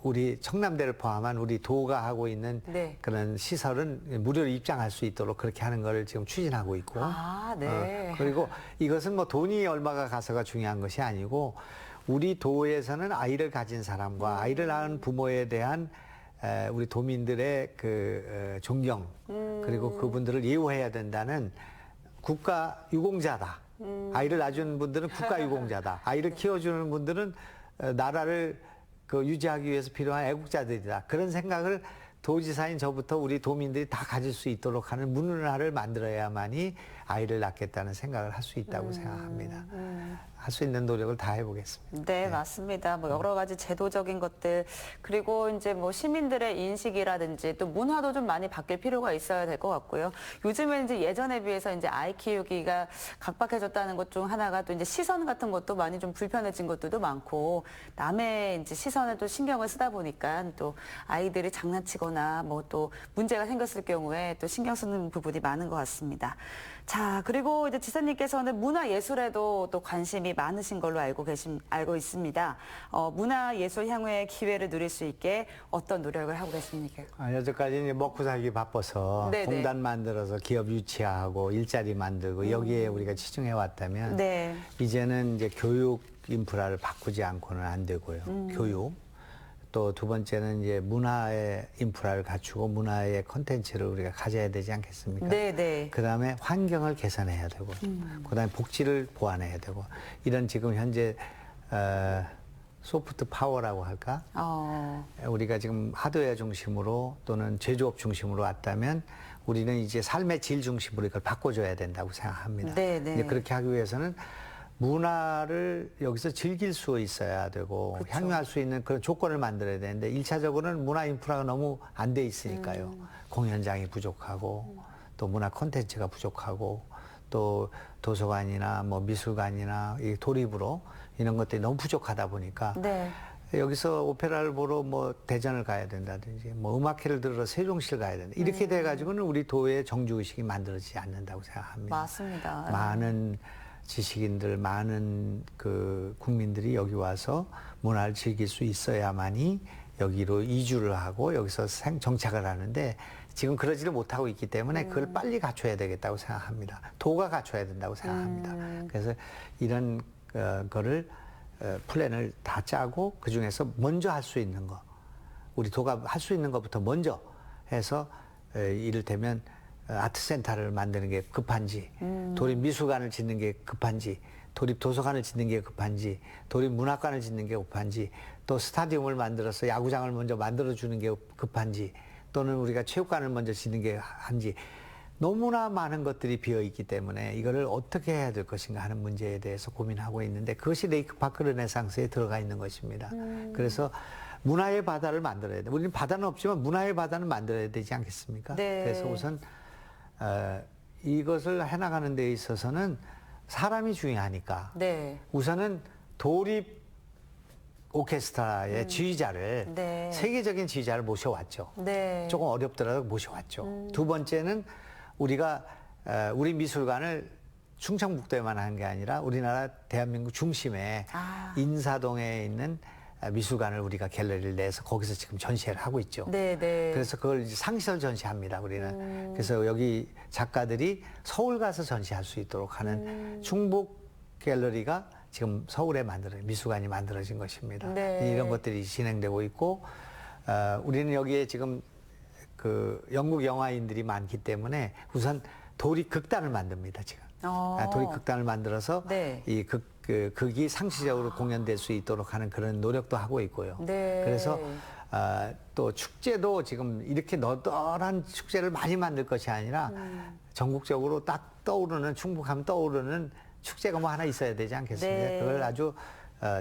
우리 청남대를 포함한 우리 도가 하고 있는 네. 그런 시설은 무료로 입장할 수 있도록 그렇게 하는 걸 지금 추진하고 있고 네. 그리고 이것은 뭐 돈이 얼마가 가서가 중요한 것이 아니고 우리 도에서는 아이를 가진 사람과 아이를 낳은 부모에 대한 우리 도민들의 그 존경 그리고 그분들을 예우해야 된다는 국가 유공자다. 아이를 낳아주는 분들은 국가 유공자다. 아이를 키워주는 분들은 나라를 유지하기 위해서 필요한 애국자들이다. 그런 생각을 도지사인 저부터 우리 도민들이 다 가질 수 있도록 하는 문화를 만들어야만이 아이를 낳겠다는 생각을 할 수 있다고 생각합니다. 할 수 있는 노력을 다 해보겠습니다. 네, 맞습니다. 뭐 여러 가지 제도적인 것들 그리고 이제 뭐 시민들의 인식이라든지 또 문화도 좀 많이 바뀔 필요가 있어야 될 것 같고요. 요즘에 이제 예전에 비해서 이제 아이 키우기가 각박해졌다는 것 중 하나가 또 이제 시선 같은 것도 많이 좀 불편해진 것들도 많고 남의 이제 시선을 또 신경을 쓰다 보니까 또 아이들이 장난치거나 뭐 또 문제가 생겼을 경우에 또 신경 쓰는 부분이 많은 것 같습니다. 자, 그리고 이제 지사님께서는 문화예술에도 또 관심이 많으신 걸로 알고 있습니다. 문화예술 향후의 기회를 누릴 수 있게 어떤 노력을 하고 계십니까? 여태까지 이제 먹고 살기 바빠서 네네. 공단 만들어서 기업 유치하고 일자리 만들고 여기에 우리가 치중해 왔다면 네. 이제는 이제 교육 인프라를 바꾸지 않고는 안 되고요. 교육. 또 두 번째는 이제 문화의 인프라를 갖추고 문화의 콘텐츠를 우리가 가져야 되지 않겠습니까? 네네. 그 다음에 환경을 개선해야 되고, 그 다음에 복지를 보완해야 되고, 이런 지금 현재, 소프트 파워라고 할까? 우리가 지금 하드웨어 중심으로 또는 제조업 중심으로 왔다면 우리는 이제 삶의 질 중심으로 이걸 바꿔줘야 된다고 생각합니다. 네네. 이제 그렇게 하기 위해서는 문화를 여기서 즐길 수 있어야 되고 그쵸. 향유할 수 있는 그런 조건을 만들어야 되는데 일차적으로는 문화 인프라가 너무 안 돼 있으니까요. 공연장이 부족하고 또 문화 콘텐츠가 부족하고 또 도서관이나 뭐 미술관이나 이 도립으로 이런 것들이 너무 부족하다 보니까 네. 여기서 오페라를 보러 뭐 대전을 가야 된다든지 뭐 음악회를 들으러 세종시를 가야 된다. 이렇게 돼가지고는 우리 도의 정주의식이 만들어지지 않는다고 생각합니다. 맞습니다. 많은 지식인들, 많은 그 국민들이 여기 와서 문화를 즐길 수 있어야만이 여기로 이주를 하고 여기서 정착을 하는데 지금 그러지를 못하고 있기 때문에 그걸 빨리 갖춰야 되겠다고 생각합니다. 도가 갖춰야 된다고 생각합니다. 그래서 이런 거를 플랜을 다 짜고 그 중에서 먼저 할 수 있는 거, 우리 도가 할 수 있는 것부터 먼저 해서 이를테면 아트센터를 만드는 게 급한지, 도립미술관을 짓는 게 급한지, 도립도서관을 짓는 게 급한지, 도립문학관을 짓는 게 급한지, 또 스타디움을 만들어서 야구장을 먼저 만들어주는 게 급한지, 또는 우리가 체육관을 먼저 짓는 게 한지, 너무나 많은 것들이 비어있기 때문에 이거를 어떻게 해야 될 것인가 하는 문제에 대해서 고민하고 있는데 그것이 레이크파크 르네상스에 들어가 있는 것입니다. 그래서 문화의 바다를 만들어야 돼. 우리는 바다는 없지만 문화의 바다는 만들어야 되지 않겠습니까? 네. 그래서 우선 이것을 해나가는 데 있어서는 사람이 중요하니까 네. 우선은 도립 오케스트라의 지휘자를 네. 세계적인 지휘자를 모셔왔죠. 네. 조금 어렵더라도 모셔왔죠. 두 번째는 우리가 우리 미술관을 충청북도에만 한 게 아니라 우리나라 대한민국 중심에 인사동에 있는 미술관을 우리가 갤러리를 내서 거기서 지금 전시회를 하고 있죠. 네, 네. 그래서 그걸 이제 상시설 전시합니다, 우리는. 그래서 여기 작가들이 서울 가서 전시할 수 있도록 하는 충북 갤러리가 지금 서울에 미술관이 만들어진 것입니다. 네. 이런 것들이 진행되고 있고, 우리는 여기에 지금 그 영국 영화인들이 많기 때문에 우선 도립극단을 만듭니다, 지금. 도립극단을 만들어서 네. 이 극이 상시적으로 공연될 수 있도록 하는 그런 노력도 하고 있고요. 네. 그래서 또 축제도 지금 이렇게 너덜한 축제를 많이 만들 것이 아니라 전국적으로 딱 떠오르는 충북하면 떠오르는 축제가 뭐 하나 있어야 되지 않겠습니까? 네. 그걸 아주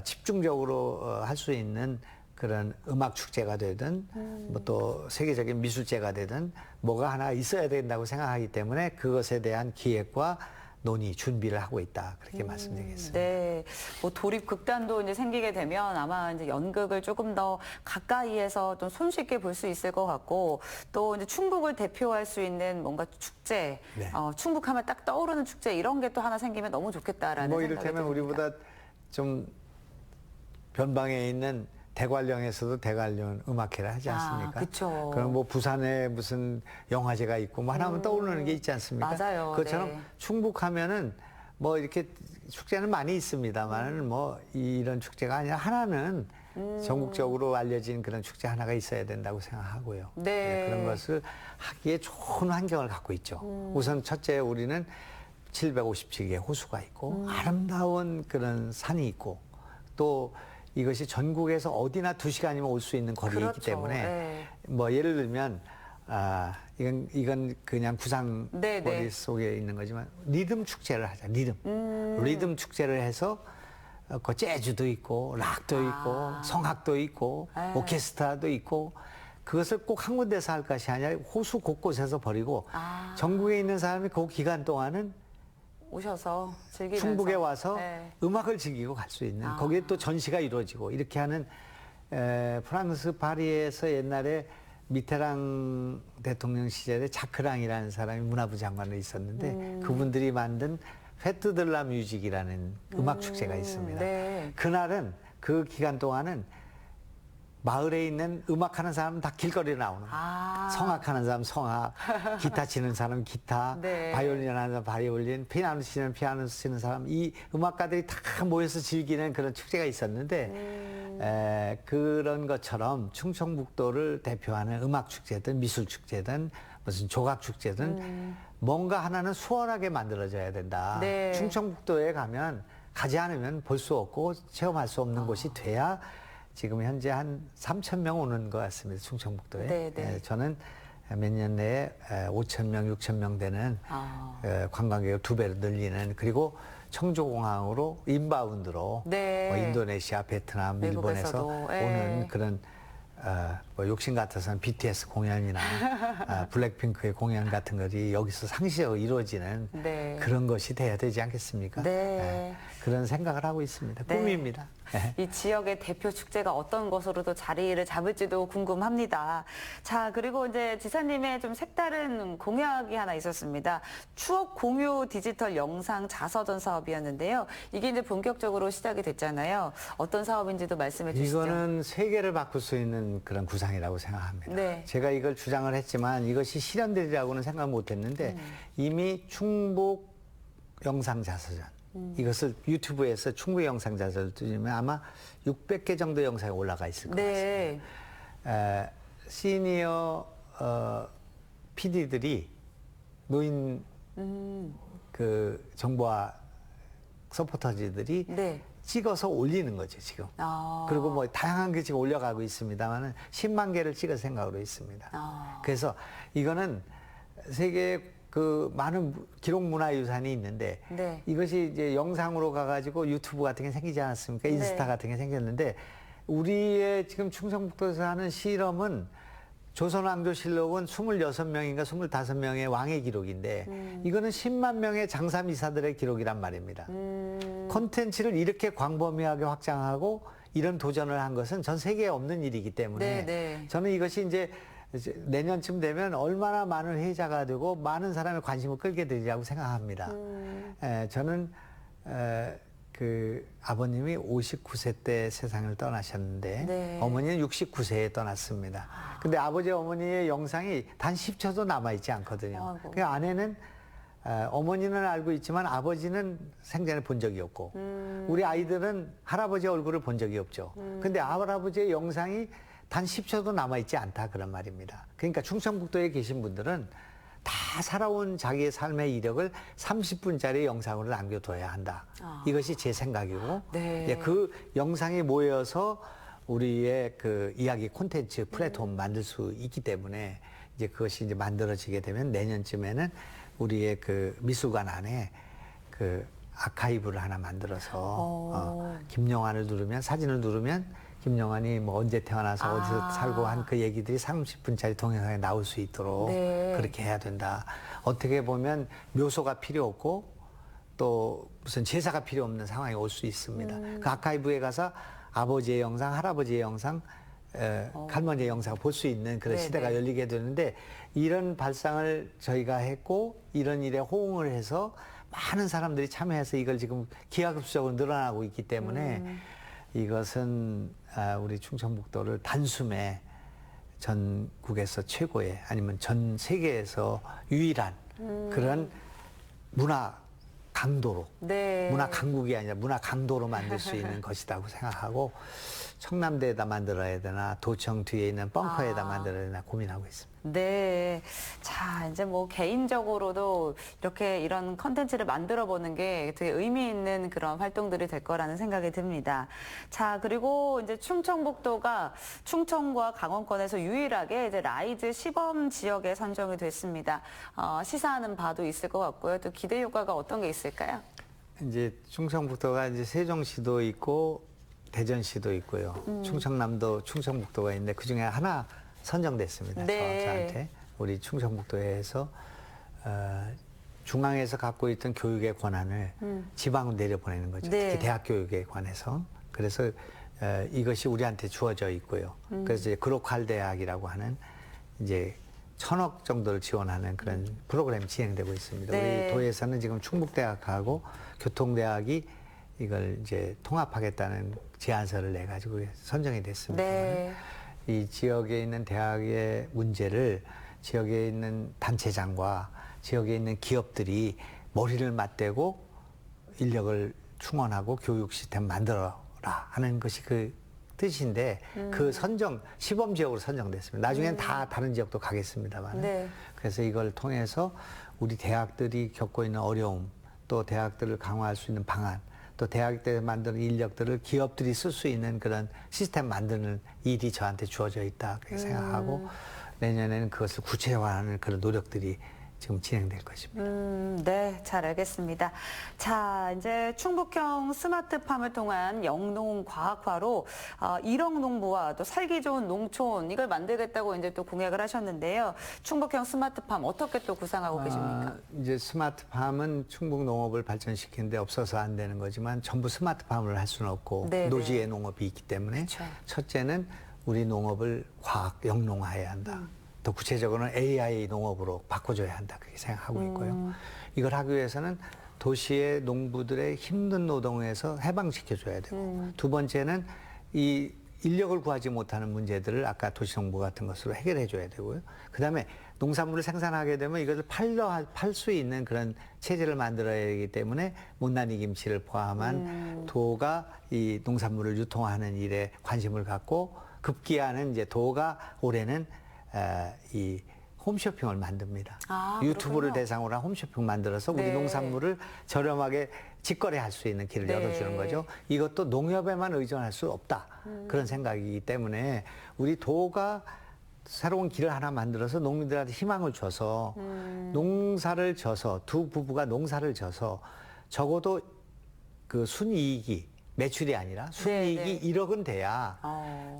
집중적으로 할 수 있는 그런 음악 축제가 되든 뭐 또 세계적인 미술제가 되든 뭐가 하나 있어야 된다고 생각하기 때문에 그것에 대한 기획과 논의, 준비를 하고 있다. 그렇게 말씀드리겠습니다. 네. 뭐 도립극단도 이제 생기게 되면 아마 이제 연극을 조금 더 가까이에서 좀 손쉽게 볼 수 있을 것 같고 또 이제 충북을 대표할 수 있는 뭔가 축제, 네. 충북하면 딱 떠오르는 축제 이런 게 또 하나 생기면 너무 좋겠다라는 뭐 생각이 이를테면 듭니다. 우리보다 좀 변방에 있는 대관령에서도 대관령 음악회를 하지 않습니까? 그쵸. 그럼 뭐 부산에 무슨 영화제가 있고 뭐 하나면 떠오르는 게 있지 않습니까? 맞아요. 그것처럼 네. 충북하면은 뭐 이렇게 축제는 많이 있습니다만은 뭐 이런 축제가 아니라 하나는 전국적으로 알려진 그런 축제 하나가 있어야 된다고 생각하고요. 네. 그런 것을 하기에 좋은 환경을 갖고 있죠. 우선 첫째 우리는 757개의 호수가 있고 아름다운 그런 산이 있고 또 이것이 전국에서 어디나 2시간이면 올 수 있는 거리에 그렇죠. 있기 때문에 네. 뭐 예를 들면 이건 그냥 구상 네, 네. 머릿속에 있는 거지만 리듬 축제를 하자. 리듬 축제를 해서 그 재즈도 있고 락도 있고 성악도 있고 네. 오케스트라도 있고 그것을 꼭 한 군데서 할 것이 아니라 호수 곳곳에서 벌이고 전국에 있는 사람이 그 기간 동안은 오셔서 즐기면서 충북에 와서 네. 음악을 즐기고 갈 수 있는 거기에 또 전시가 이루어지고 이렇게 하는 프랑스 파리에서 옛날에 미테랑 대통령 시절에 자크랑이라는 사람이 문화부 장관으로 있었는데 그분들이 만든 페트들라 뮤직이라는 음악 축제가 있습니다. 네. 그날은 그 기간 동안은 마을에 있는 음악하는 사람은 다 길거리에 나오는 거예요. 성악하는 사람 성악, 기타 치는 사람 기타, 네. 바이올린 하는 사람 바이올린, 피아노 치는 피아노 치는 사람 이 음악가들이 다 모여서 즐기는 그런 축제가 있었는데 그런 것처럼 충청북도를 대표하는 음악 축제든 미술 축제든 무슨 조각 축제든 뭔가 하나는 수월하게 만들어져야 된다. 네. 충청북도에 가면 가지 않으면 볼 수 없고 체험할 수 없는 곳이 돼야 지금 현재 한 3,000명 오는 것 같습니다. 충청북도에. 네, 네. 저는 몇 년 내에 5,000명, 6,000명 되는 관광객을 2배로 늘리는 그리고 청주공항으로 인바운드로 네. 뭐 인도네시아, 베트남, 일본에서 외국에서도, 예. 오는 그런 뭐 욕심 같아서는 BTS 공연이나 블랙핑크의 공연 같은 것이 여기서 상시적으로 이루어지는 네. 그런 것이 돼야 되지 않겠습니까? 네. 그런 생각을 하고 있습니다. 네. 꿈입니다. 이 지역의 대표 축제가 어떤 것으로도 자리를 잡을지도 궁금합니다. 자, 그리고 이제 지사님의 좀 색다른 공약이 하나 있었습니다. 추억 공유 디지털 영상 자서전 사업이었는데요. 이게 이제 본격적으로 시작이 됐잖아요. 어떤 사업인지도 말씀해 주시죠. 이거는 세계를 바꿀 수 있는 그런 구상이라고 생각합니다. 네. 제가 이걸 주장을 했지만 이것이 실현되리라고는 생각 못 했는데 이미 충북 영상 자서전 이것을 유튜브에서 충북 영상 자서전을 뜨면 아마 600개 정도 영상이 올라가 있을 것 네. 같습니다. 시니어 PD들이 노인 그 정보화 서포터즈들이 네. 찍어서 올리는 거죠, 지금. 아. 그리고 뭐 다양한 게 지금 올려가고 있습니다만은 10만 개를 찍을 생각으로 있습니다. 아. 그래서 이거는 세계 그 많은 기록 문화 유산이 있는데 네. 이것이 이제 영상으로 가가지고 유튜브 같은 게 생기지 않았습니까? 인스타 네. 같은 게 생겼는데 우리의 지금 충청북도에서 하는 실험은 조선왕조실록은 26명인가 25명의 왕의 기록인데 이거는 10만 명의 장사미사들의 기록이란 말입니다. 콘텐츠를 이렇게 광범위하게 확장하고 이런 도전을 한 것은 전 세계에 없는 일이기 때문에 네, 네. 저는 이것이 이제 내년쯤 되면 얼마나 많은 회자가 되고 많은 사람의 관심을 끌게 되리라고 생각합니다. 저는 그 아버님이 59세 때 세상을 떠나셨는데 네. 어머니는 69세에 떠났습니다. 근데 아버지 어머니의 영상이 단 10초도 남아있지 않거든요. 아이고. 그 아내는 어머니는 알고 있지만 아버지는 생전에 본 적이 없고 우리 아이들은 할아버지 얼굴을 본 적이 없죠. 근데 할아버지의 영상이 단 10초도 남아있지 않다 그런 말입니다. 그러니까 충청북도에 계신 분들은 다 살아온 자기의 삶의 이력을 30분짜리 영상으로 남겨둬야 한다. 아. 이것이 제 생각이고 네. 예, 그 영상이 모여서 우리의 그 이야기 콘텐츠 플랫폼 만들 수 있기 때문에 이제 그것이 이제 만들어지게 되면 내년쯤에는 우리의 그 미술관 안에 그 아카이브를 하나 만들어서 김영환을 누르면 사진을 누르면 김영환이 뭐 언제 태어나서 어디서 살고 한 그 얘기들이 30분짜리 동영상에 나올 수 있도록 네. 그렇게 해야 된다. 어떻게 보면 묘소가 필요 없고 또 무슨 제사가 필요 없는 상황이 올 수 있습니다. 그 아카이브에 가서 아버지의 영상, 할아버지의 영상, 할머니의 영상을 볼 수 있는 그런 네, 시대가 네. 열리게 되는데 이런 발상을 저희가 했고 이런 일에 호응을 해서 많은 사람들이 참여해서 이걸 지금 기하급수적으로 늘어나고 있기 때문에 이것은 우리 충청북도를 단숨에 전국에서 최고의 아니면 전 세계에서 유일한 그런 문화 강도로 네. 문화 강국이 아니라 문화 강도로 만들 수 있는 것이라고 생각하고 청남대에다 만들어야 되나 도청 뒤에 있는 벙커에다 만들어야 되나 고민하고 있습니다. 네. 자, 이제 뭐 개인적으로도 이렇게 이런 컨텐츠를 만들어 보는 게 되게 의미 있는 그런 활동들이 될 거라는 생각이 듭니다. 자, 그리고 이제 충청북도가 충청과 강원권에서 유일하게 이제 라이즈 시범 지역에 선정이 됐습니다. 시사하는 바도 있을 것 같고요. 또 기대 효과가 어떤 게 있을까요? 이제 충청북도가 이제 세종시도 있고 대전시도 있고요. 충청남도, 충청북도가 있는데 그 중에 하나 선정됐습니다. 네. 저한테 우리 충청북도에서 중앙에서 갖고 있던 교육의 권한을 지방으로 내려보내는 거죠. 네. 특히 대학 교육에 관해서. 그래서 이것이 우리한테 주어져 있고요. 그래서 이제 그로칼 대학이라고 하는 이제 1,000억 정도를 지원하는 그런 프로그램이 진행되고 있습니다. 네. 우리 도에서는 지금 충북대학하고 교통대학이 이걸 이제 통합하겠다는 제안서를 내 가지고 선정이 됐습니다. 네. 이 지역에 있는 대학의 문제를 지역에 있는 단체장과 지역에 있는 기업들이 머리를 맞대고 인력을 충원하고 교육 시스템 만들어라 하는 것이 그 뜻인데 그 선정 시범 지역으로 선정됐습니다. 나중엔 다 다른 지역도 가겠습니다만. 네. 그래서 이걸 통해서 우리 대학들이 겪고 있는 어려움, 또 대학들을 강화할 수 있는 방안, 또 대학 때 만드는 인력들을 기업들이 쓸 수 있는 그런 시스템 만드는 일이 저한테 주어져 있다 그렇게 생각하고 내년에는 그것을 구체화하는 그런 노력들이 지금 진행될 것입니다. 네, 잘 알겠습니다. 자, 이제 충북형 스마트팜을 통한 영농과학화로 일억농부와 또 살기 좋은 농촌 이걸 만들겠다고 이제 또 공약을 하셨는데요. 충북형 스마트팜 어떻게 또 구상하고 계십니까? 이제 스마트팜은 충북 농업을 발전시키는데 없어서 안 되는 거지만 전부 스마트팜을 할 수는 없고 네네. 노지의 농업이 있기 때문에 그렇죠. 첫째는 우리 농업을 과학 영농화해야 한다. 더 구체적으로는 AI 농업으로 바꿔줘야 한다. 그렇게 생각하고 있고요. 이걸 하기 위해서는 도시의 농부들의 힘든 노동에서 해방시켜줘야 되고 두 번째는 이 인력을 구하지 못하는 문제들을 아까 도시정부 같은 것으로 해결해줘야 되고요. 그다음에 농산물을 생산하게 되면 이것을 팔 수 있는 그런 체제를 만들어야 되기 때문에 못난이 김치를 포함한 도가 이 농산물을 유통하는 일에 관심을 갖고 급기야는 이제 도가 올해는 이 홈쇼핑을 만듭니다. 유튜브를 그렇군요. 대상으로 한 홈쇼핑 만들어서 우리 네. 농산물을 저렴하게 직거래할 수 있는 길을 네. 열어주는 거죠. 이것도 농협에만 의존할 수 없다. 그런 생각이기 때문에 우리 도가 새로운 길을 하나 만들어서 농민들한테 희망을 줘서 농사를 져서 두 부부가 농사를 져서 적어도 그 순이익이 매출이 아니라 순이익이 네. 1억은 돼야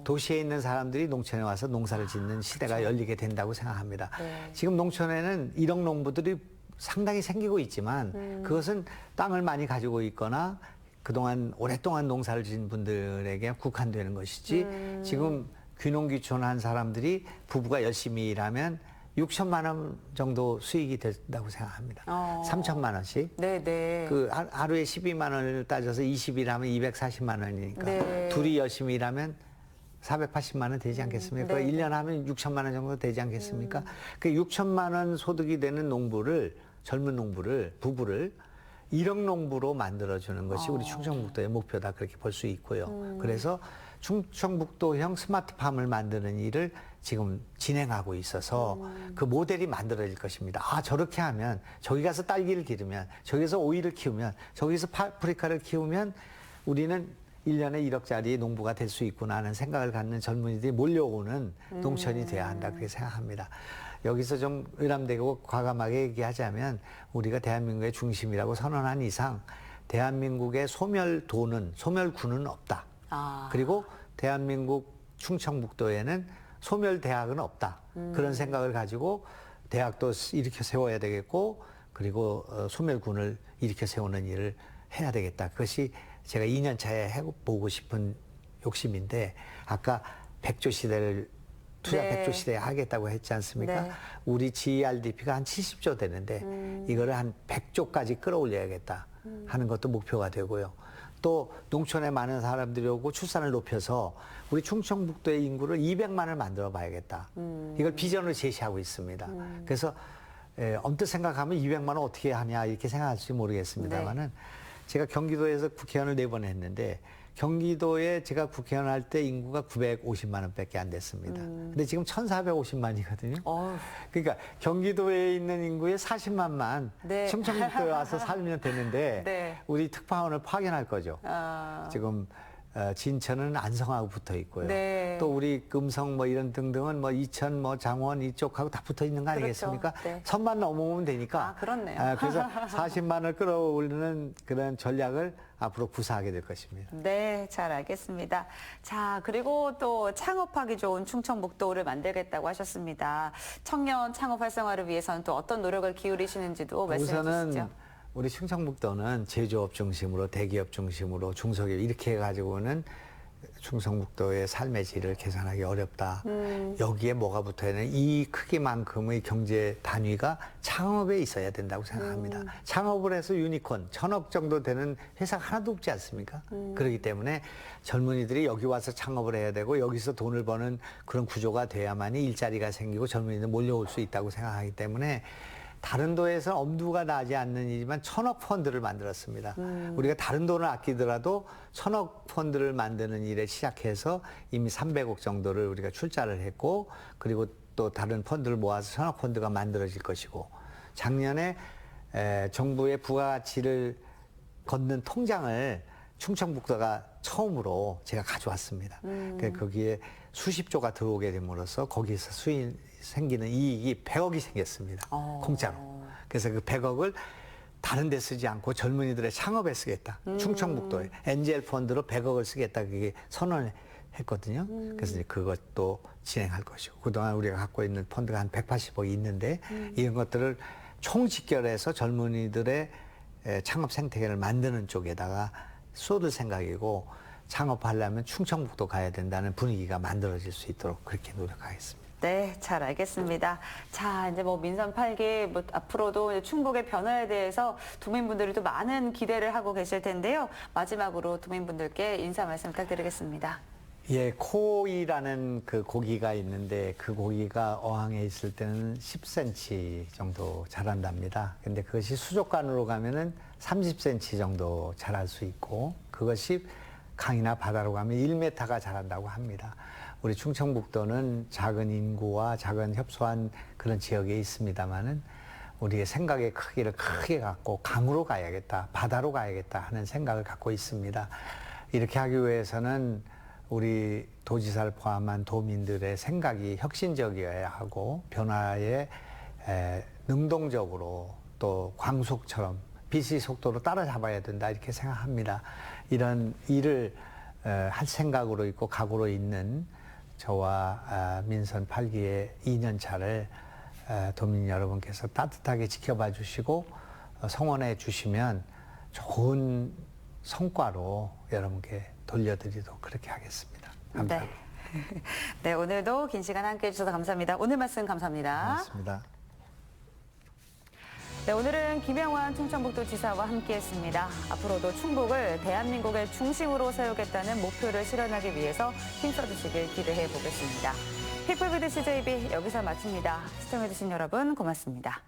도시에 있는 사람들이 농촌에 와서 농사를 짓는 시대가 그렇죠. 열리게 된다고 생각합니다. 네. 지금 농촌에는 1억 농부들이 상당히 생기고 있지만 그것은 땅을 많이 가지고 있거나 그동안 오랫동안 농사를 지은 분들에게 국한되는 것이지 지금 귀농귀촌한 사람들이 부부가 열심히 일하면 6천만 원 정도 수익이 된다고 생각합니다. 3천만 원씩. 네네. 그 하루에 12만 원을 따져서 20일 하면 240만 원이니까 네. 둘이 열심히 일하면 480만 원 되지 않겠습니까? 네. 1년 하면 6천만 원 정도 되지 않겠습니까? 그 6천만 원 소득이 되는 농부를 젊은 농부를 부부를 1억 농부로 만들어주는 것이 우리 충청북도의 목표다 그렇게 볼 수 있고요. 그래서 충청북도형 스마트팜을 만드는 일을 지금 진행하고 있어서 그 모델이 만들어질 것입니다. 아, 저렇게 하면 저기 가서 딸기를 기르면 저기서 오이를 키우면 저기서 파프리카를 키우면 우리는 1년에 1억짜리 농부가 될 수 있구나 하는 생각을 갖는 젊은이들이 몰려오는 농촌이 돼야 한다 그렇게 생각합니다. 여기서 좀 의람되고 과감하게 얘기하자면 우리가 대한민국의 중심이라고 선언한 이상 대한민국의 소멸구는 없다. 그리고 대한민국 충청북도에는 소멸대학은 없다. 그런 생각을 가지고 대학도 일으켜 세워야 되겠고 그리고 소멸군을 일으켜 세우는 일을 해야 되겠다. 그것이 제가 2년 차에 해보고 싶은 욕심인데 아까 백조 시대를 투자 네. 백조 시대에 하겠다고 했지 않습니까? 네. 우리 GRDP가 한 70조 되는데 이거를 한 100조까지 끌어올려야겠다 하는 것도 목표가 되고요. 또 농촌에 많은 사람들이 오고 출산을 높여서 우리 충청북도의 인구를 200만을 만들어 봐야겠다. 이걸 비전으로 제시하고 있습니다. 그래서 언뜻 생각하면 200만 원 어떻게 하냐 이렇게 생각할지 모르겠습니다만은 제가 경기도에서 국회의원을 4번 했는데 경기도에 제가 국회의원 할 때 인구가 950만 원밖에 안 됐습니다. 근데 지금 1,450만이거든요. 그러니까 경기도에 있는 인구의 40만만 네. 충청북도에 와서 살면 되는데 네. 우리 특파원을 파견할 거죠. 지금 진천은 안성하고 붙어 있고요. 네. 또 우리 금성 뭐 이런 등등은 뭐 이천 뭐 장원 이쪽하고 다 붙어 있는 거 아니겠습니까? 그렇죠. 네. 선만 넘어오면 되니까. 그렇네요. 그래서 40만을 끌어올리는 그런 전략을 앞으로 구사하게 될 것입니다. 네, 잘 알겠습니다. 자, 그리고 또 창업하기 좋은 충청북도를 만들겠다고 하셨습니다. 청년 창업 활성화를 위해서는 또 어떤 노력을 기울이시는지도 말씀해 우선은 주시죠. 우리 충청북도는 제조업 중심으로 대기업 중심으로 중소기업 이렇게 해가지고는 충청북도의 삶의 질을 개선하기 어렵다. 여기에 뭐가 붙어야 되는 이 크기만큼의 경제 단위가 창업에 있어야 된다고 생각합니다. 창업을 해서 유니콘 1,000억 정도 되는 회사가 하나도 없지 않습니까? 그렇기 때문에 젊은이들이 여기 와서 창업을 해야 되고 여기서 돈을 버는 그런 구조가 돼야만이 일자리가 생기고 젊은이들 몰려올 수 있다고 생각하기 때문에 다른 도에서 엄두가 나지 않는 일이지만 1,000억 펀드를 만들었습니다. 우리가 다른 돈을 아끼더라도 1,000억 펀드를 만드는 일에 시작해서 이미 300억 정도를 우리가 출자를 했고 그리고 또 다른 펀드를 모아서 1,000억 펀드가 만들어질 것이고 작년에 정부의 부가가치를 걷는 통장을 충청북도가 처음으로 제가 가져왔습니다. 거기에 수십조가 들어오게 됨으로써 거기서 생기는 이익이 100억이 생겼습니다. 공짜로. 그래서 그 100억을 다른 데 쓰지 않고 젊은이들의 창업에 쓰겠다. 충청북도에 엔젤 펀드로 100억을 쓰겠다. 그게 선언했거든요. 그래서 이제 그것도 진행할 것이고 그동안 우리가 갖고 있는 펀드가 한 180억이 있는데 이런 것들을 총집결해서 젊은이들의 창업 생태계를 만드는 쪽에다가 쏟을 생각이고 창업하려면 충청북도 가야 된다는 분위기가 만들어질 수 있도록 그렇게 노력하겠습니다. 네, 잘 알겠습니다. 자, 이제 뭐 민선 8기 뭐 앞으로도 이제 충북의 변화에 대해서 도민분들이 또 많은 기대를 하고 계실 텐데요. 마지막으로 도민분들께 인사 말씀 부탁드리겠습니다. 예, 코이라는 그 고기가 있는데 그 고기가 어항에 있을 때는 10cm 정도 자란답니다. 근데 그것이 수족관으로 가면은 30cm 정도 자랄 수 있고 그것이 강이나 바다로 가면 1m가 자란다고 합니다. 우리 충청북도는 작은 인구와 작은 협소한 그런 지역에 있습니다만은 우리의 생각의 크기를 크게 갖고 강으로 가야겠다, 바다로 가야겠다 하는 생각을 갖고 있습니다. 이렇게 하기 위해서는 우리 도지사를 포함한 도민들의 생각이 혁신적이어야 하고 변화에 능동적으로 또 광속처럼 빛의 속도로 따라잡아야 된다 이렇게 생각합니다. 이런 일을 할 생각으로 있고 각오로 있는 저와 민선 8기의 2년차를 도민 여러분께서 따뜻하게 지켜봐 주시고 성원해 주시면 좋은 성과로 여러분께 돌려드리도록 그렇게 하겠습니다. 감사합니다. 네. 네, 오늘도 긴 시간 함께 해주셔서 감사합니다. 오늘 말씀 감사합니다. 고맙습니다. 네, 오늘은 김영환 충청북도지사와 함께했습니다. 앞으로도 충북을 대한민국의 중심으로 세우겠다는 목표를 실현하기 위해서 힘써주시길 기대해 보겠습니다. 피플비드 CJB 여기서 마칩니다. 시청해주신 여러분 고맙습니다.